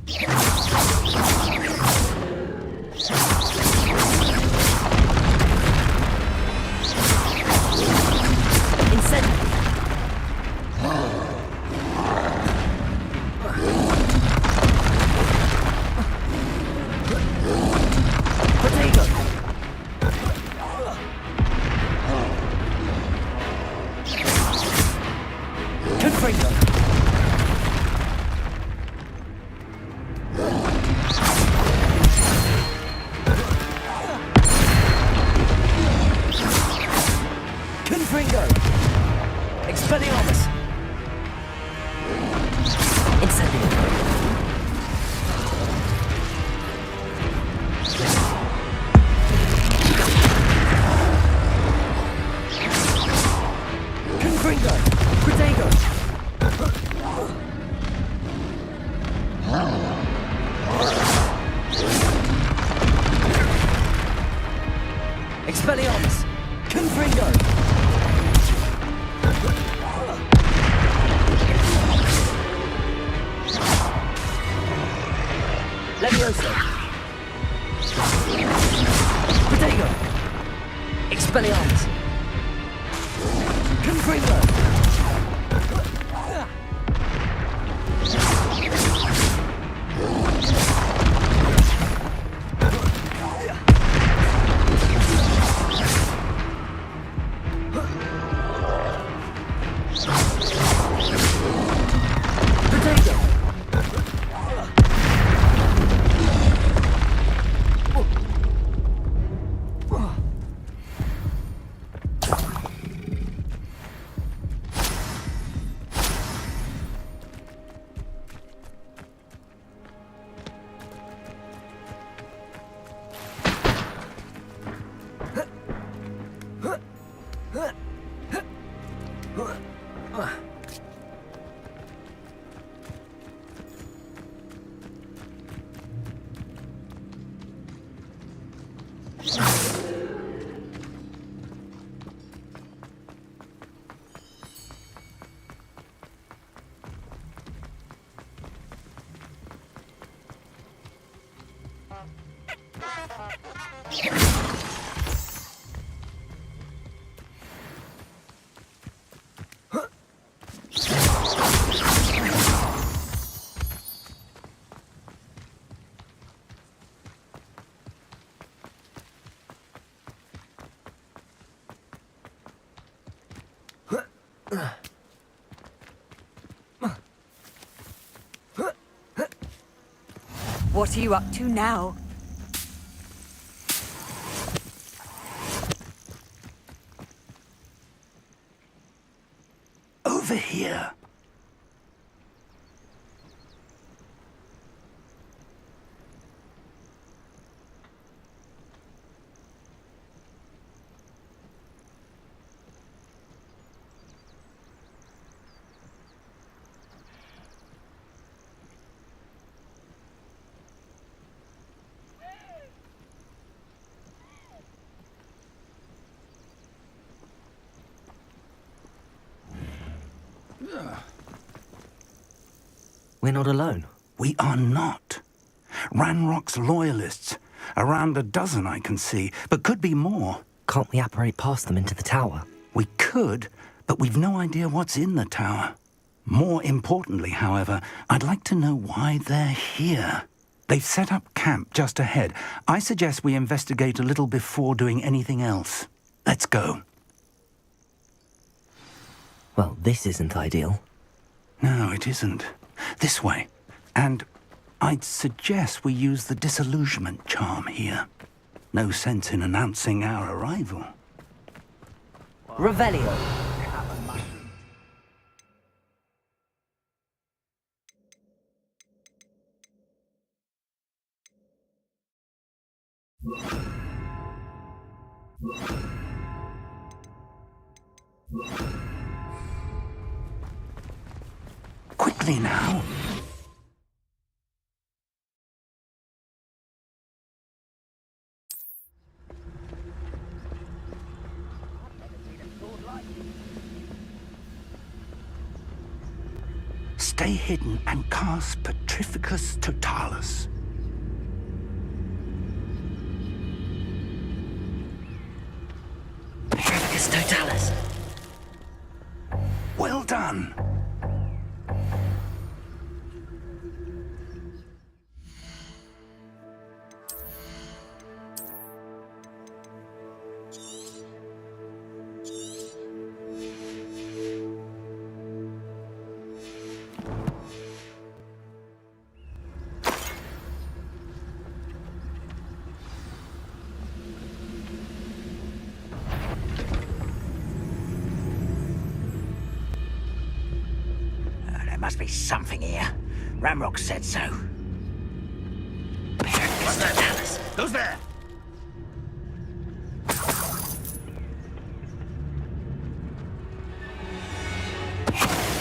Yeah. Protego! Expelliarmus! Confringo! What are you up to now? Over here. We're not alone. We are not. Ranrock's loyalists. Around a dozen I can see, but could be more. Can't we apparate past them into the tower? We could, but we've no idea what's in the tower. More importantly, however, I'd like to know why they're here. They've set up camp just ahead. I suggest we investigate a little before doing anything else. Let's go. Well, this isn't ideal. No, it isn't. This way. And I'd suggest we use the disillusionment charm here. No sense in announcing our arrival. Revelio. Quickly now. Stay hidden and cast Petrificus Totalis. Petrificus Totalis. Well done. There must be something here. Ramrock said so. What's that? Who's there?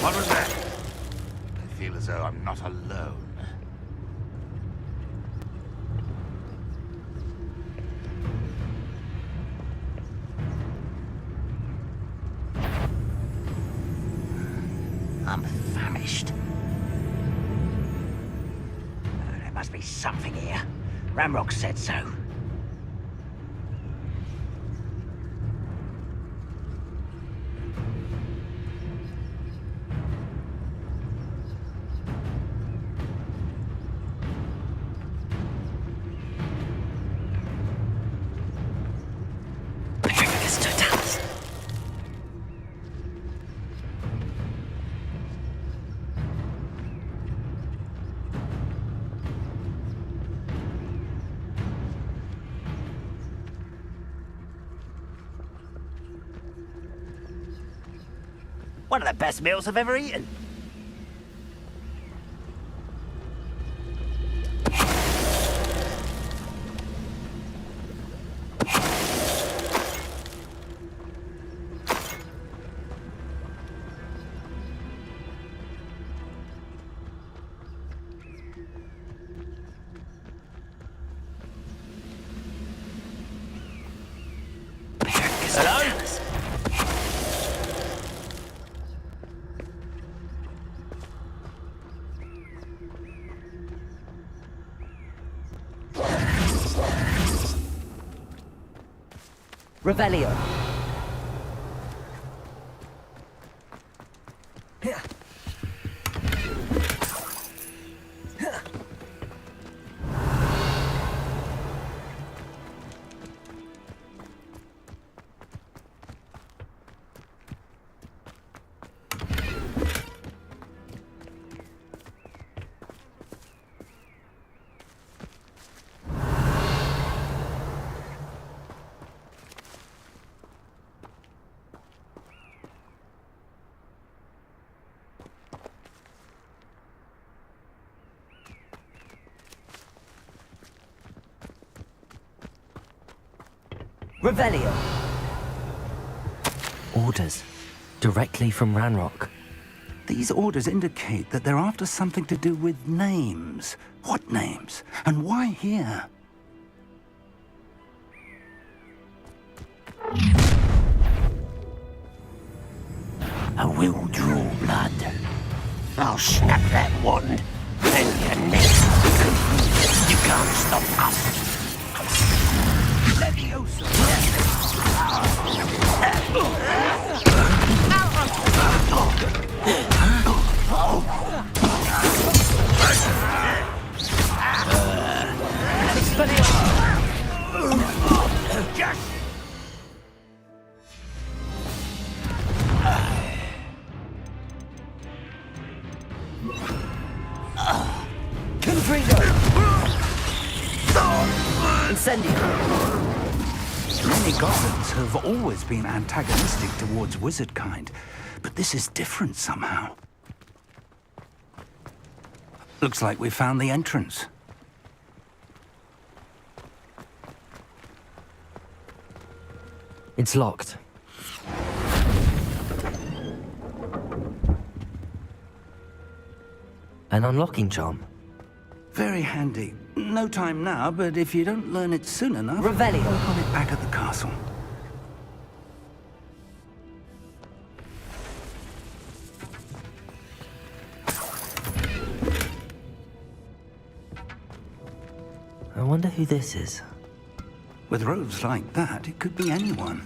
What was that? I feel as though I'm not alone. I'm famished. There must be something here. Ramrock said so. One of the best meals I've ever eaten. Revelio. Revelio. Orders. Directly from Ranrock. These orders indicate that they're after something to do with names. What names? And why here? I will draw blood. I'll snap that wand, and your neck. You can't stop us. Many goblins have always been antagonistic towards wizard kind, but this is different somehow. Looks like we found the entrance. It's locked. An unlocking charm. Very handy. No time now, but if you don't learn it soon enough, Revelio. work on it back at the castle. I wonder who this is. With robes like that, it could be anyone.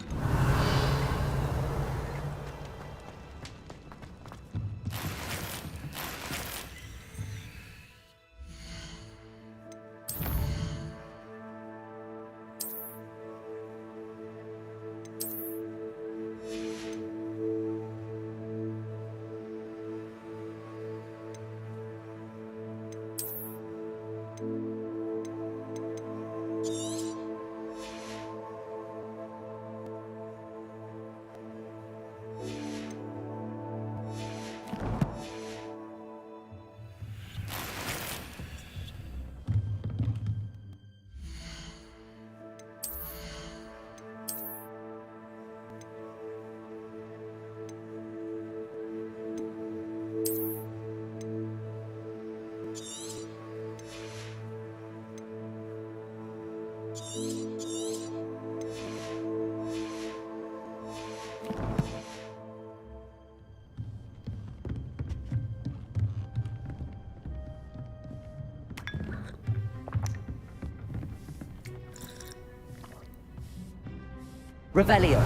Revelio.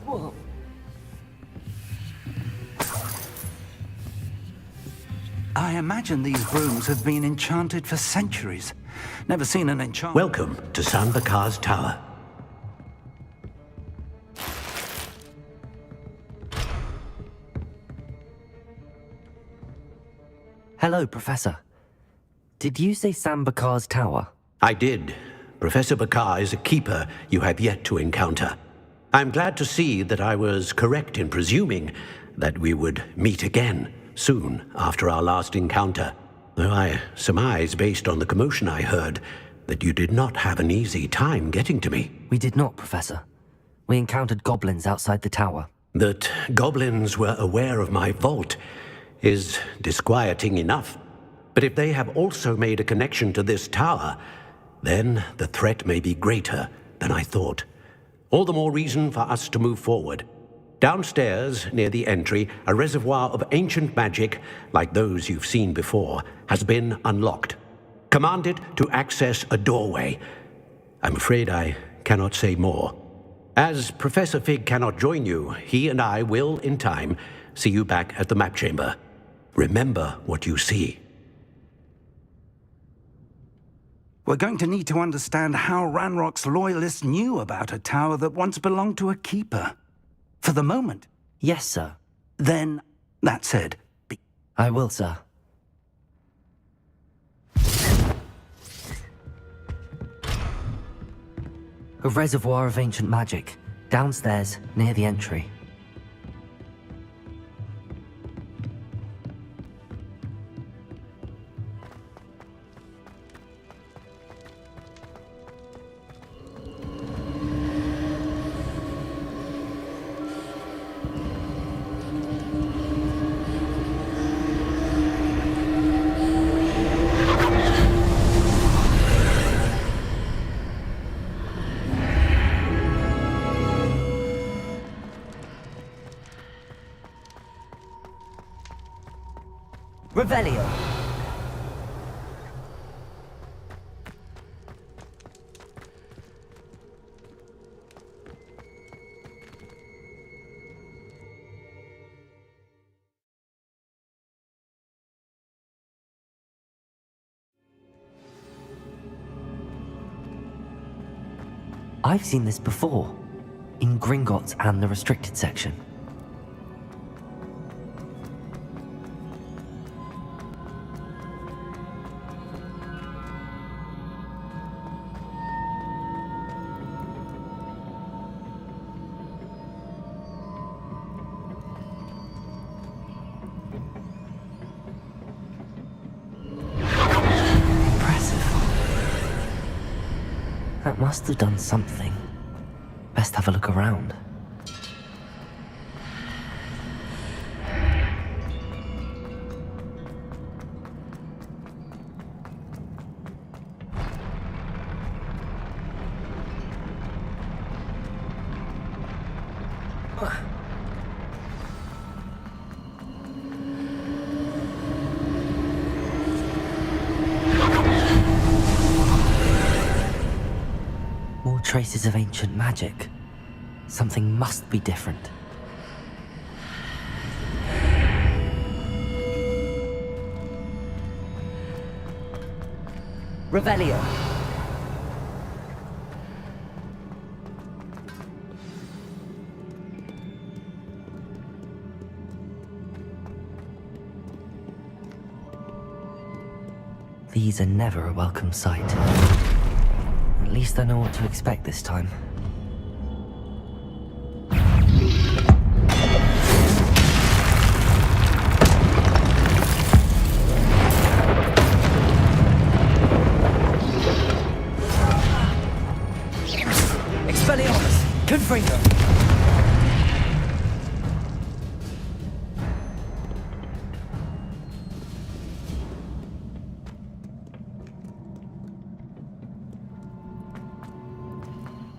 Whoa. I imagine these rooms have been enchanted for centuries. Never seen an enchant. Welcome to San Bakar's Tower. Hello, Professor. Did you say Sam Bakar's tower? I did. Professor Bakar is a keeper you have yet to encounter. I'm glad to see that I was correct in presuming that we would meet again soon after our last encounter, though I surmise, based on the commotion I heard, that you did not have an easy time getting to me. We did not, Professor. We encountered goblins outside the tower. That goblins were aware of my vault is disquieting enough. But if they have also made a connection to this tower, then the threat may be greater than I thought. All the more reason for us to move forward. Downstairs, near the entry, a reservoir of ancient magic, like those you've seen before, has been unlocked. Command it to access a doorway. I'm afraid I cannot say more. As Professor Fig cannot join you, he and I will, in time, see you back at the map chamber. Remember what you see. We're going to need to understand how Ranrock's loyalists knew about a tower that once belonged to a keeper. For the moment. Yes, sir. Then, that said... I will, sir. A reservoir of ancient magic, downstairs, near the entry. Revelio. I've seen this before, in Gringotts and the restricted section. That must have done something. Best have a look around. Traces of ancient magic. Something must be different. Revelio. These are never a welcome sight. At least I know what to expect this time. Expelliarmus! Confringo!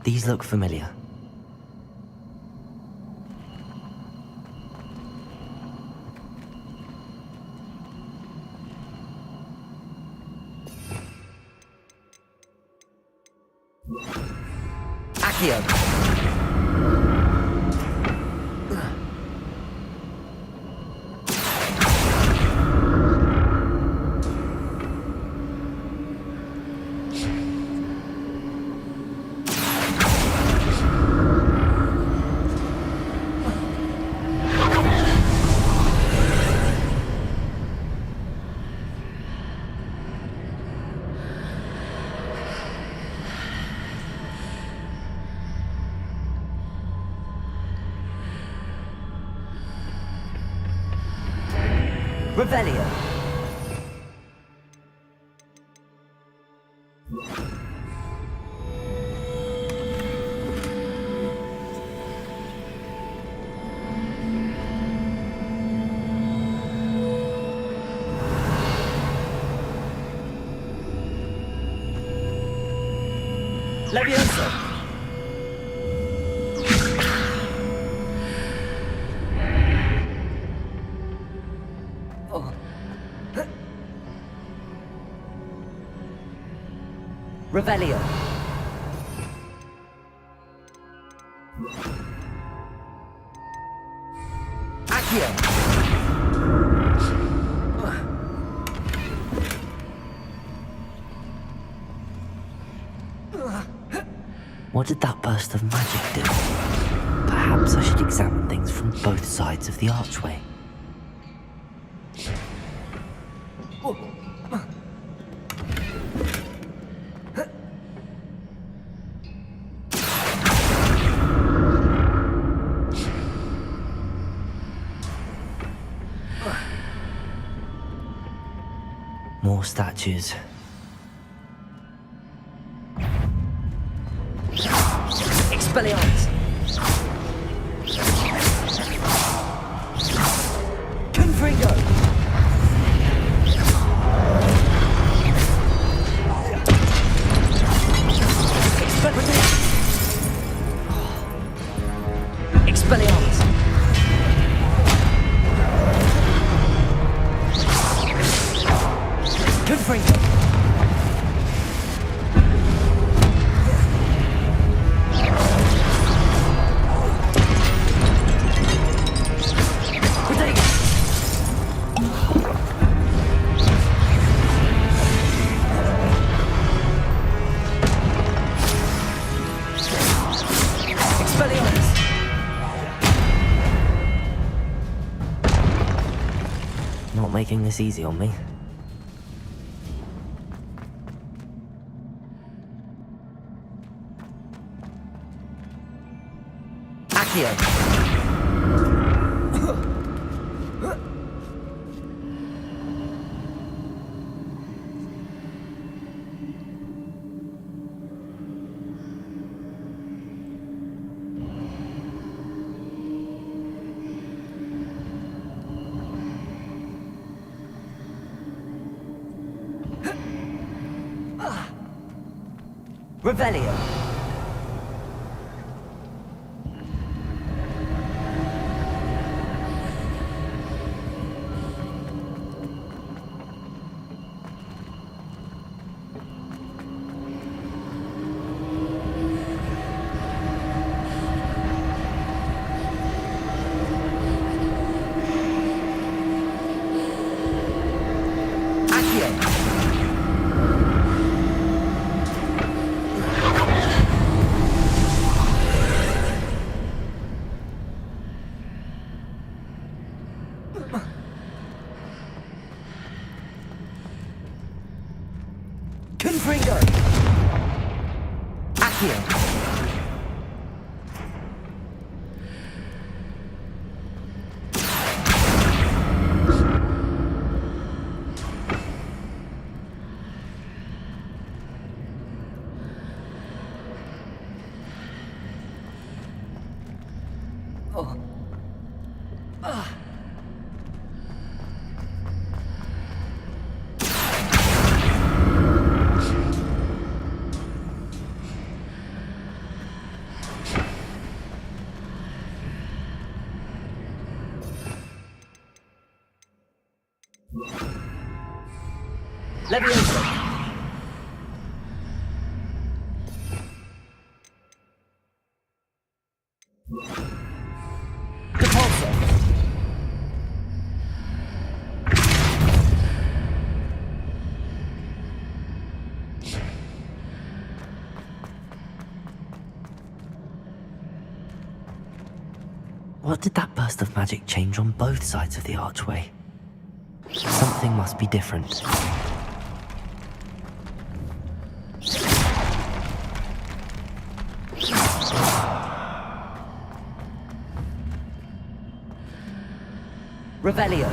These look familiar. Accio! Revelio. Leviosa. Revelio. Accio. What did that burst of magic do? Perhaps I should examine things from both sides of the archway. More statues. Expelliarmus! Confringo! Expelliarmus! Confringo! Not making this easy on me. Accio. Revelio. Confringo! Accio! Leviosa! GeForce! What did that burst of magic change on both sides of the archway? Something must be different. Revelio.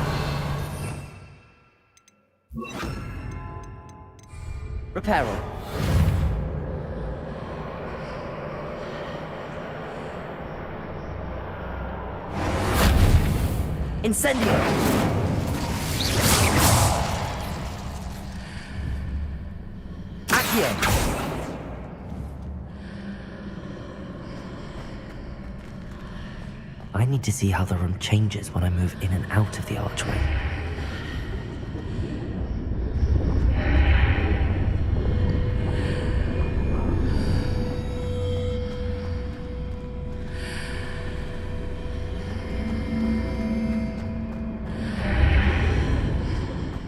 Repair all. Incendio! Accio! I need to see how the room changes when I move in and out of the archway.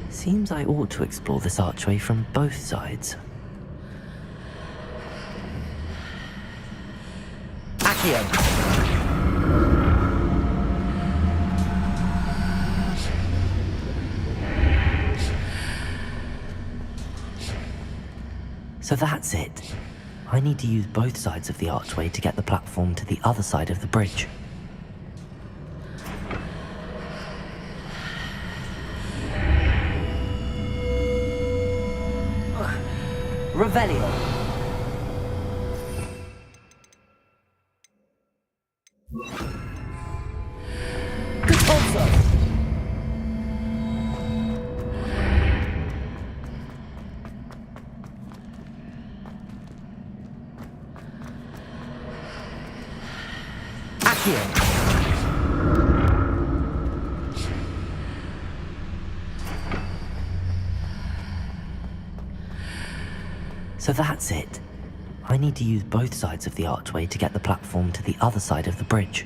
Seems I ought to explore this archway from both sides. Accio! So that's it. I need to use both sides of the archway to get the platform to the other side of the bridge. Revelio. GeForce. Accio. So that's it. I need to use both sides of the archway to get the platform to the other side of the bridge.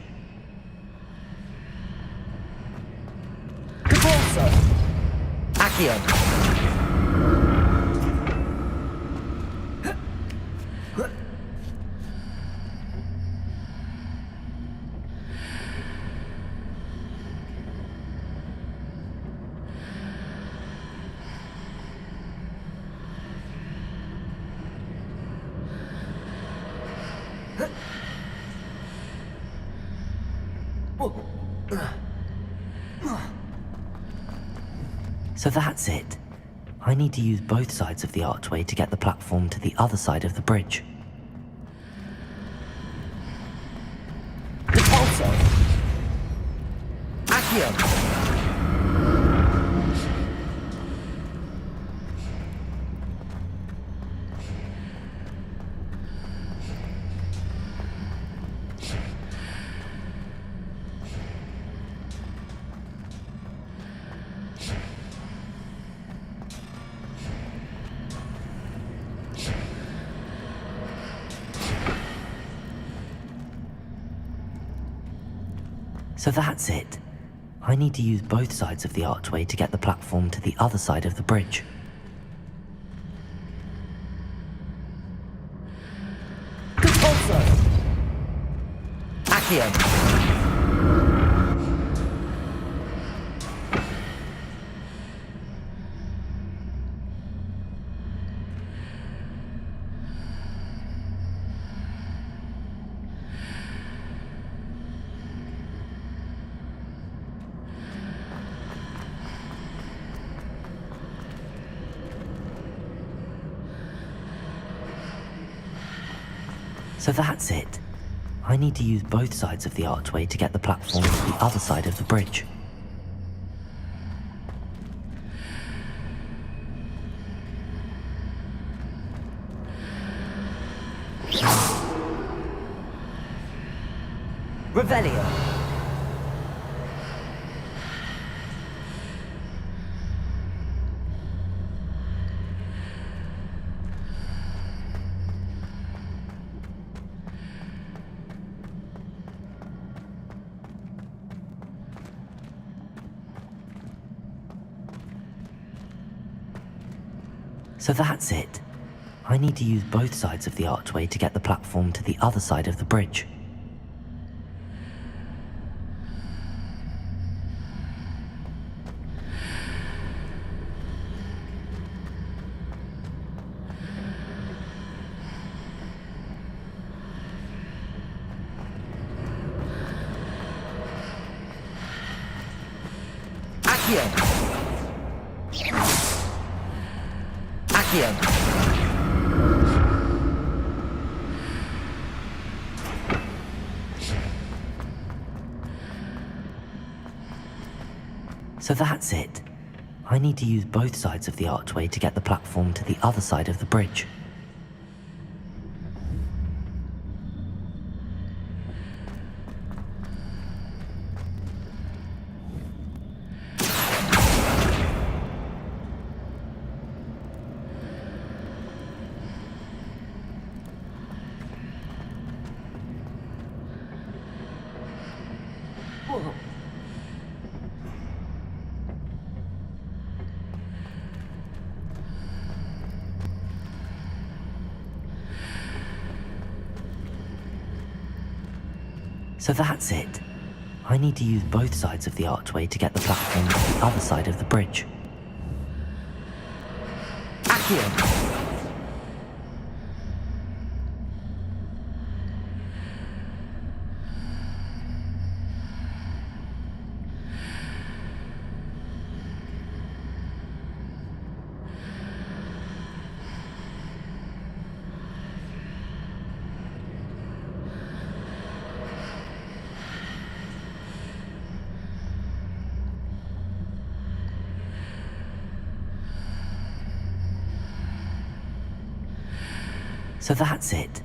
GeForce. Accio. So that's it. I need to use both sides of the archway to get the platform to the other side of the bridge. GeForce. Accio. So that's it. I need to use both sides of the archway to get the platform to the other side of the bridge. GeForce. Accio. So that's it. I need to use both sides of the archway to get the platform to the other side of the bridge. Revelio. So that's it. I need to use both sides of the archway to get the platform to the other side of the bridge. Accio. Accio. So that's it. I need to use both sides of the archway to get the platform to the other side of the bridge. So that's it. I need to use both sides of the archway to get the platform to the other side of the bridge. Accio! So that's it.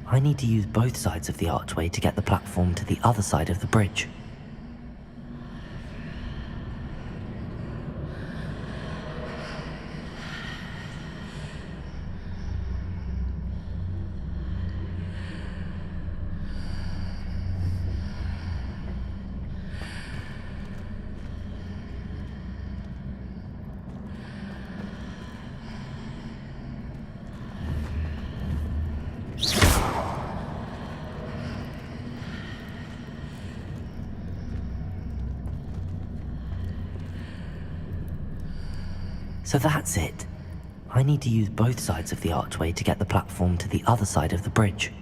I need to use both sides of the archway to get the platform to the other side of the bridge. So that's it. I need to use both sides of the archway to get the platform to the other side of the bridge.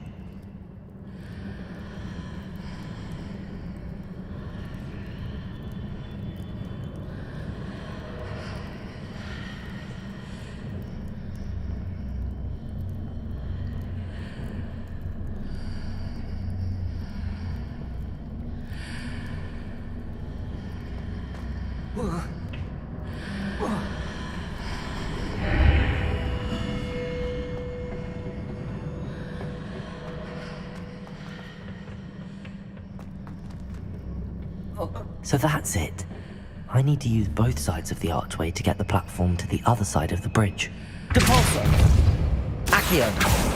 So that's it. I need to use both sides of the archway to get the platform to the other side of the bridge. Depulso! Accio!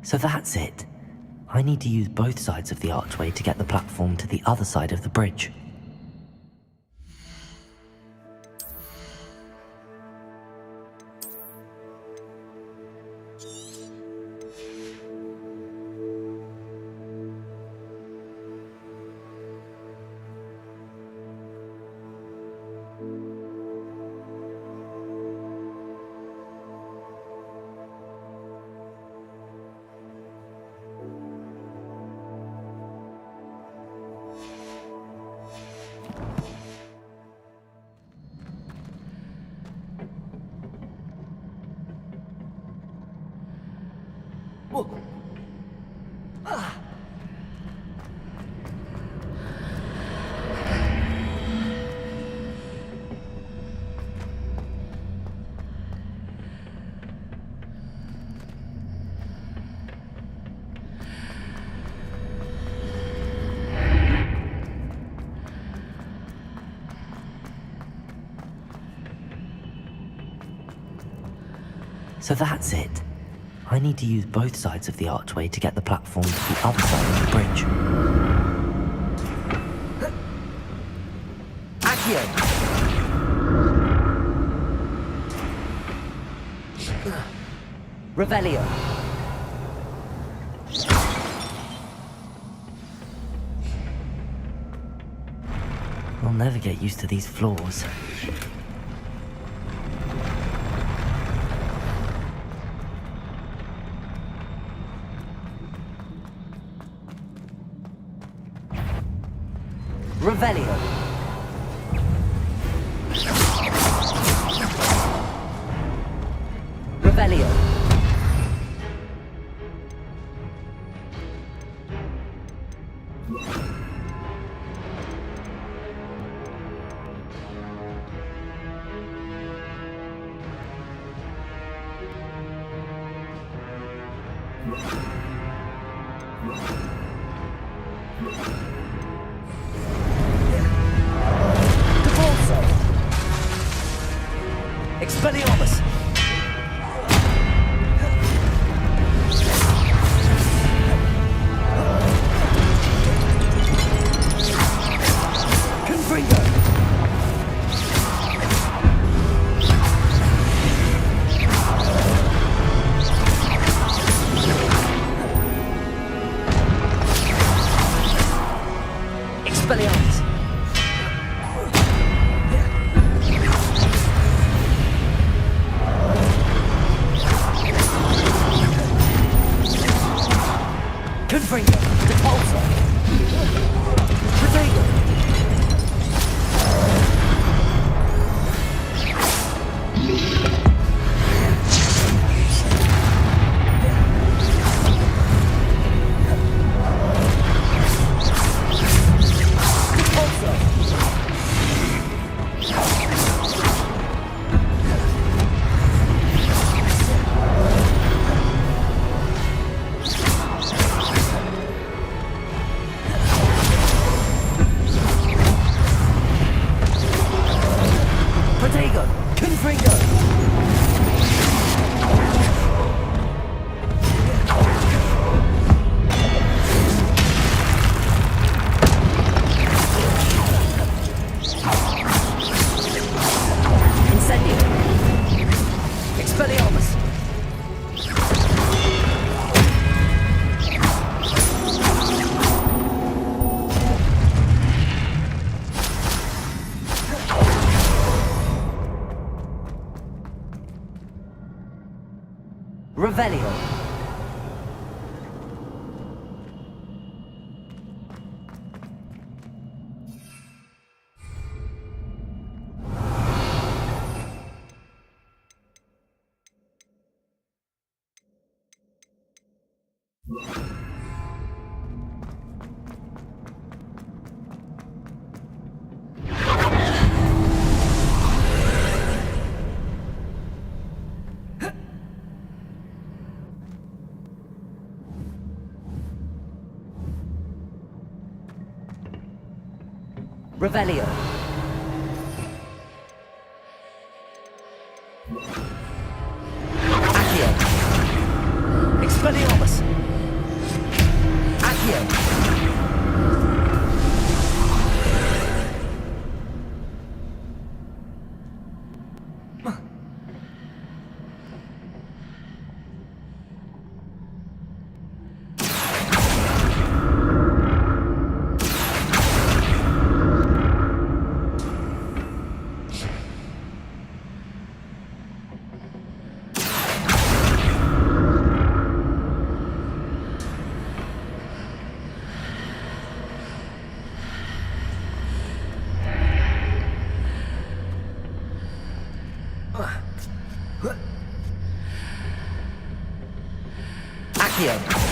So that's it. I need to use both sides of the archway to get the platform to the other side of the bridge. So that's it. I need to use both sides of the archway to get the platform to the other side of the bridge. Accio! Revelio. I'll never get used to these floors. Revelio. Revelio. Expelliarmus! Confringo! Expelliarmus! Confringo! Depulso! Protego! Protego! Confringo! Incendio! Expelliarmus! Revelio. Revelio. Accio. Expelliarmus. Accio. Accio.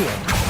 Accio.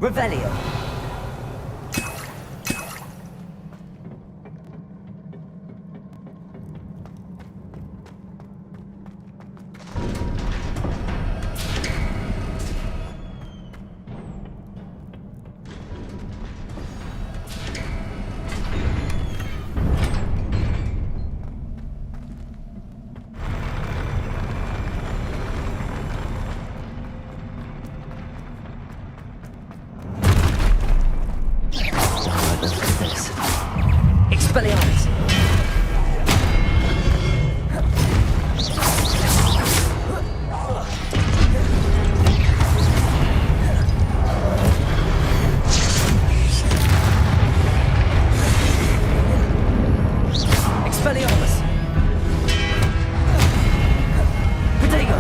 Revelio. Expelliarmus! Expelliarmus! Protego!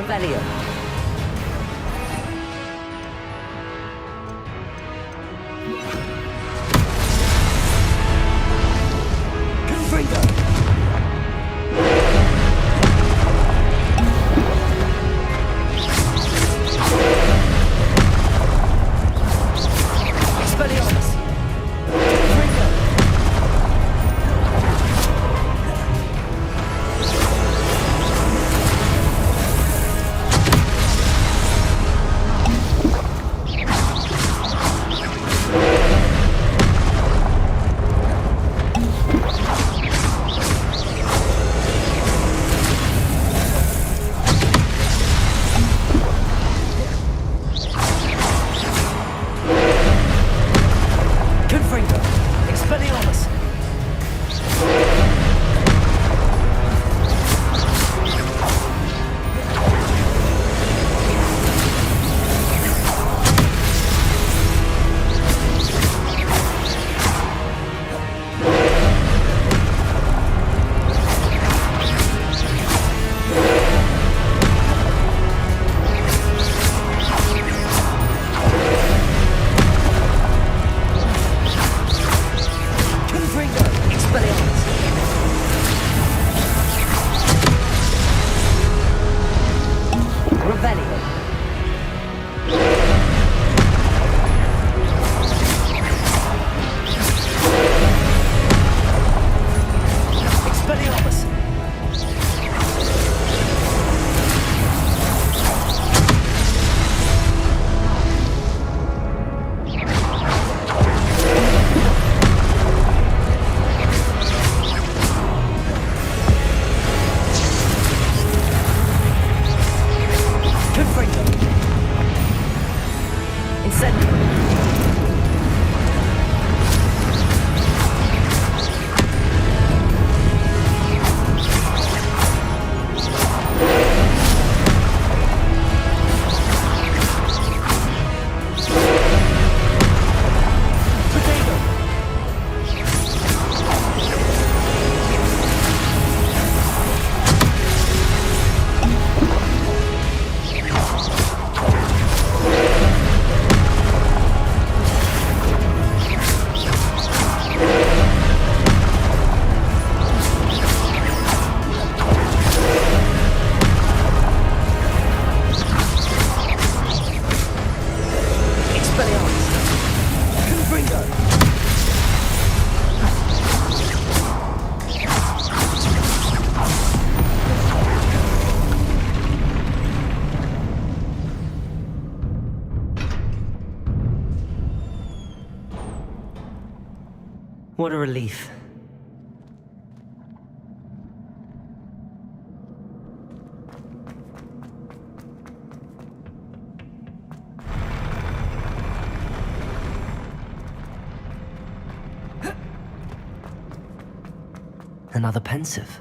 Revelio. Confringo. Expelliarmus. Confringo. Confringo. Expelliarmus. Confringo. Expelliarmus. Revelio. Expelliarmus. Confringo. Incendio. Potato. Expelliarmus. Confringo. What a relief. Another pensive.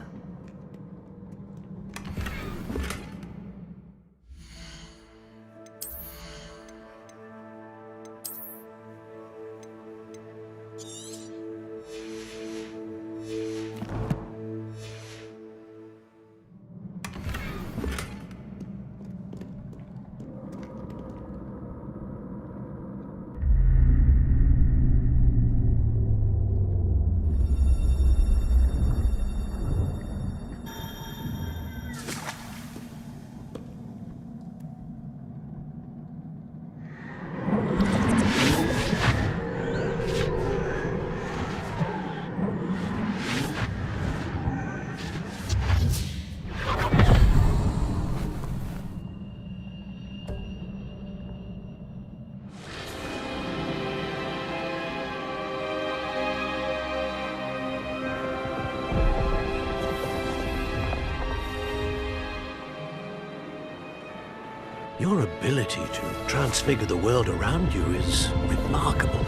Your ability to transfigure the world around you is remarkable.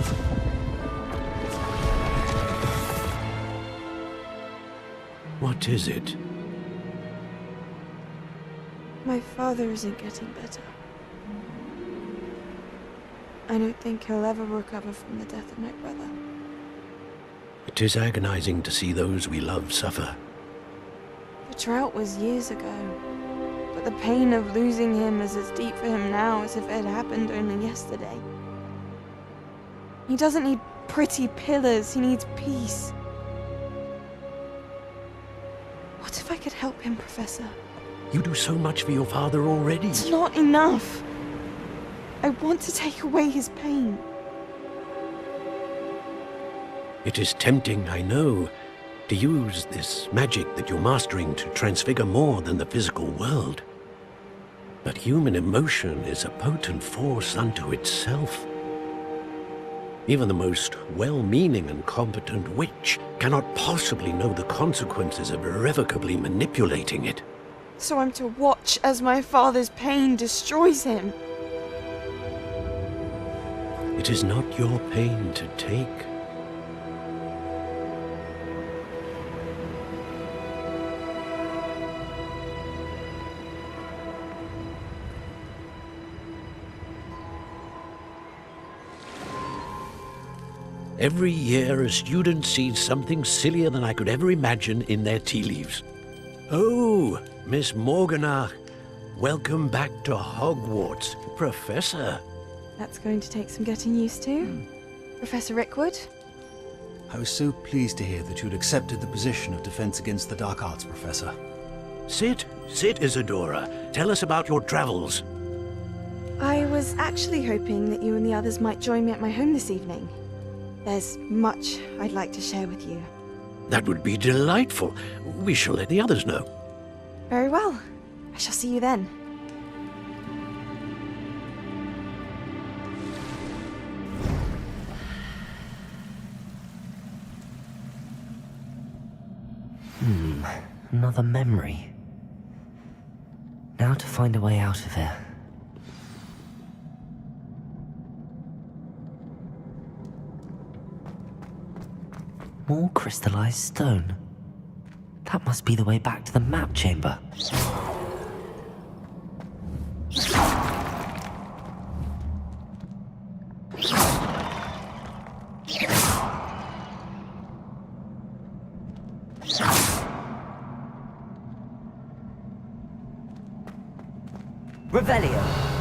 What is it? My father isn't getting better. I don't think he'll ever recover from the death of my brother. It is agonizing to see those we love suffer. The drought was years ago. but the pain of losing him is as deep for him now as if it had happened only yesterday. He doesn't need pretty pillars, he needs peace. What if I could help him, Professor? You do so much for your father already. It's not enough. I want to take away his pain. It is tempting, I know, to use this magic that you're mastering to transfigure more than the physical world. But human emotion is a potent force unto itself. Even the most well-meaning and competent witch cannot possibly know the consequences of irrevocably manipulating it. So I'm to watch as my father's pain destroys him. It is not your pain to take. Every year, a student sees something sillier than I could ever imagine in their tea leaves. Oh, Miss Morganach, welcome back to Hogwarts, Professor. That's going to take some getting used to. Professor Rickwood? I was so pleased to hear that you'd accepted the position of Defense Against the Dark Arts, Professor. Sit, Isadora. Tell us about your travels. I was actually hoping that you and the others might join me at my home this evening. There's much I'd like to share with you. That would be delightful. We shall let the others know. Very well. I shall see you then. Another memory. Now to find a way out of here. More crystallized stone. That must be the way back to the map chamber. Revelio.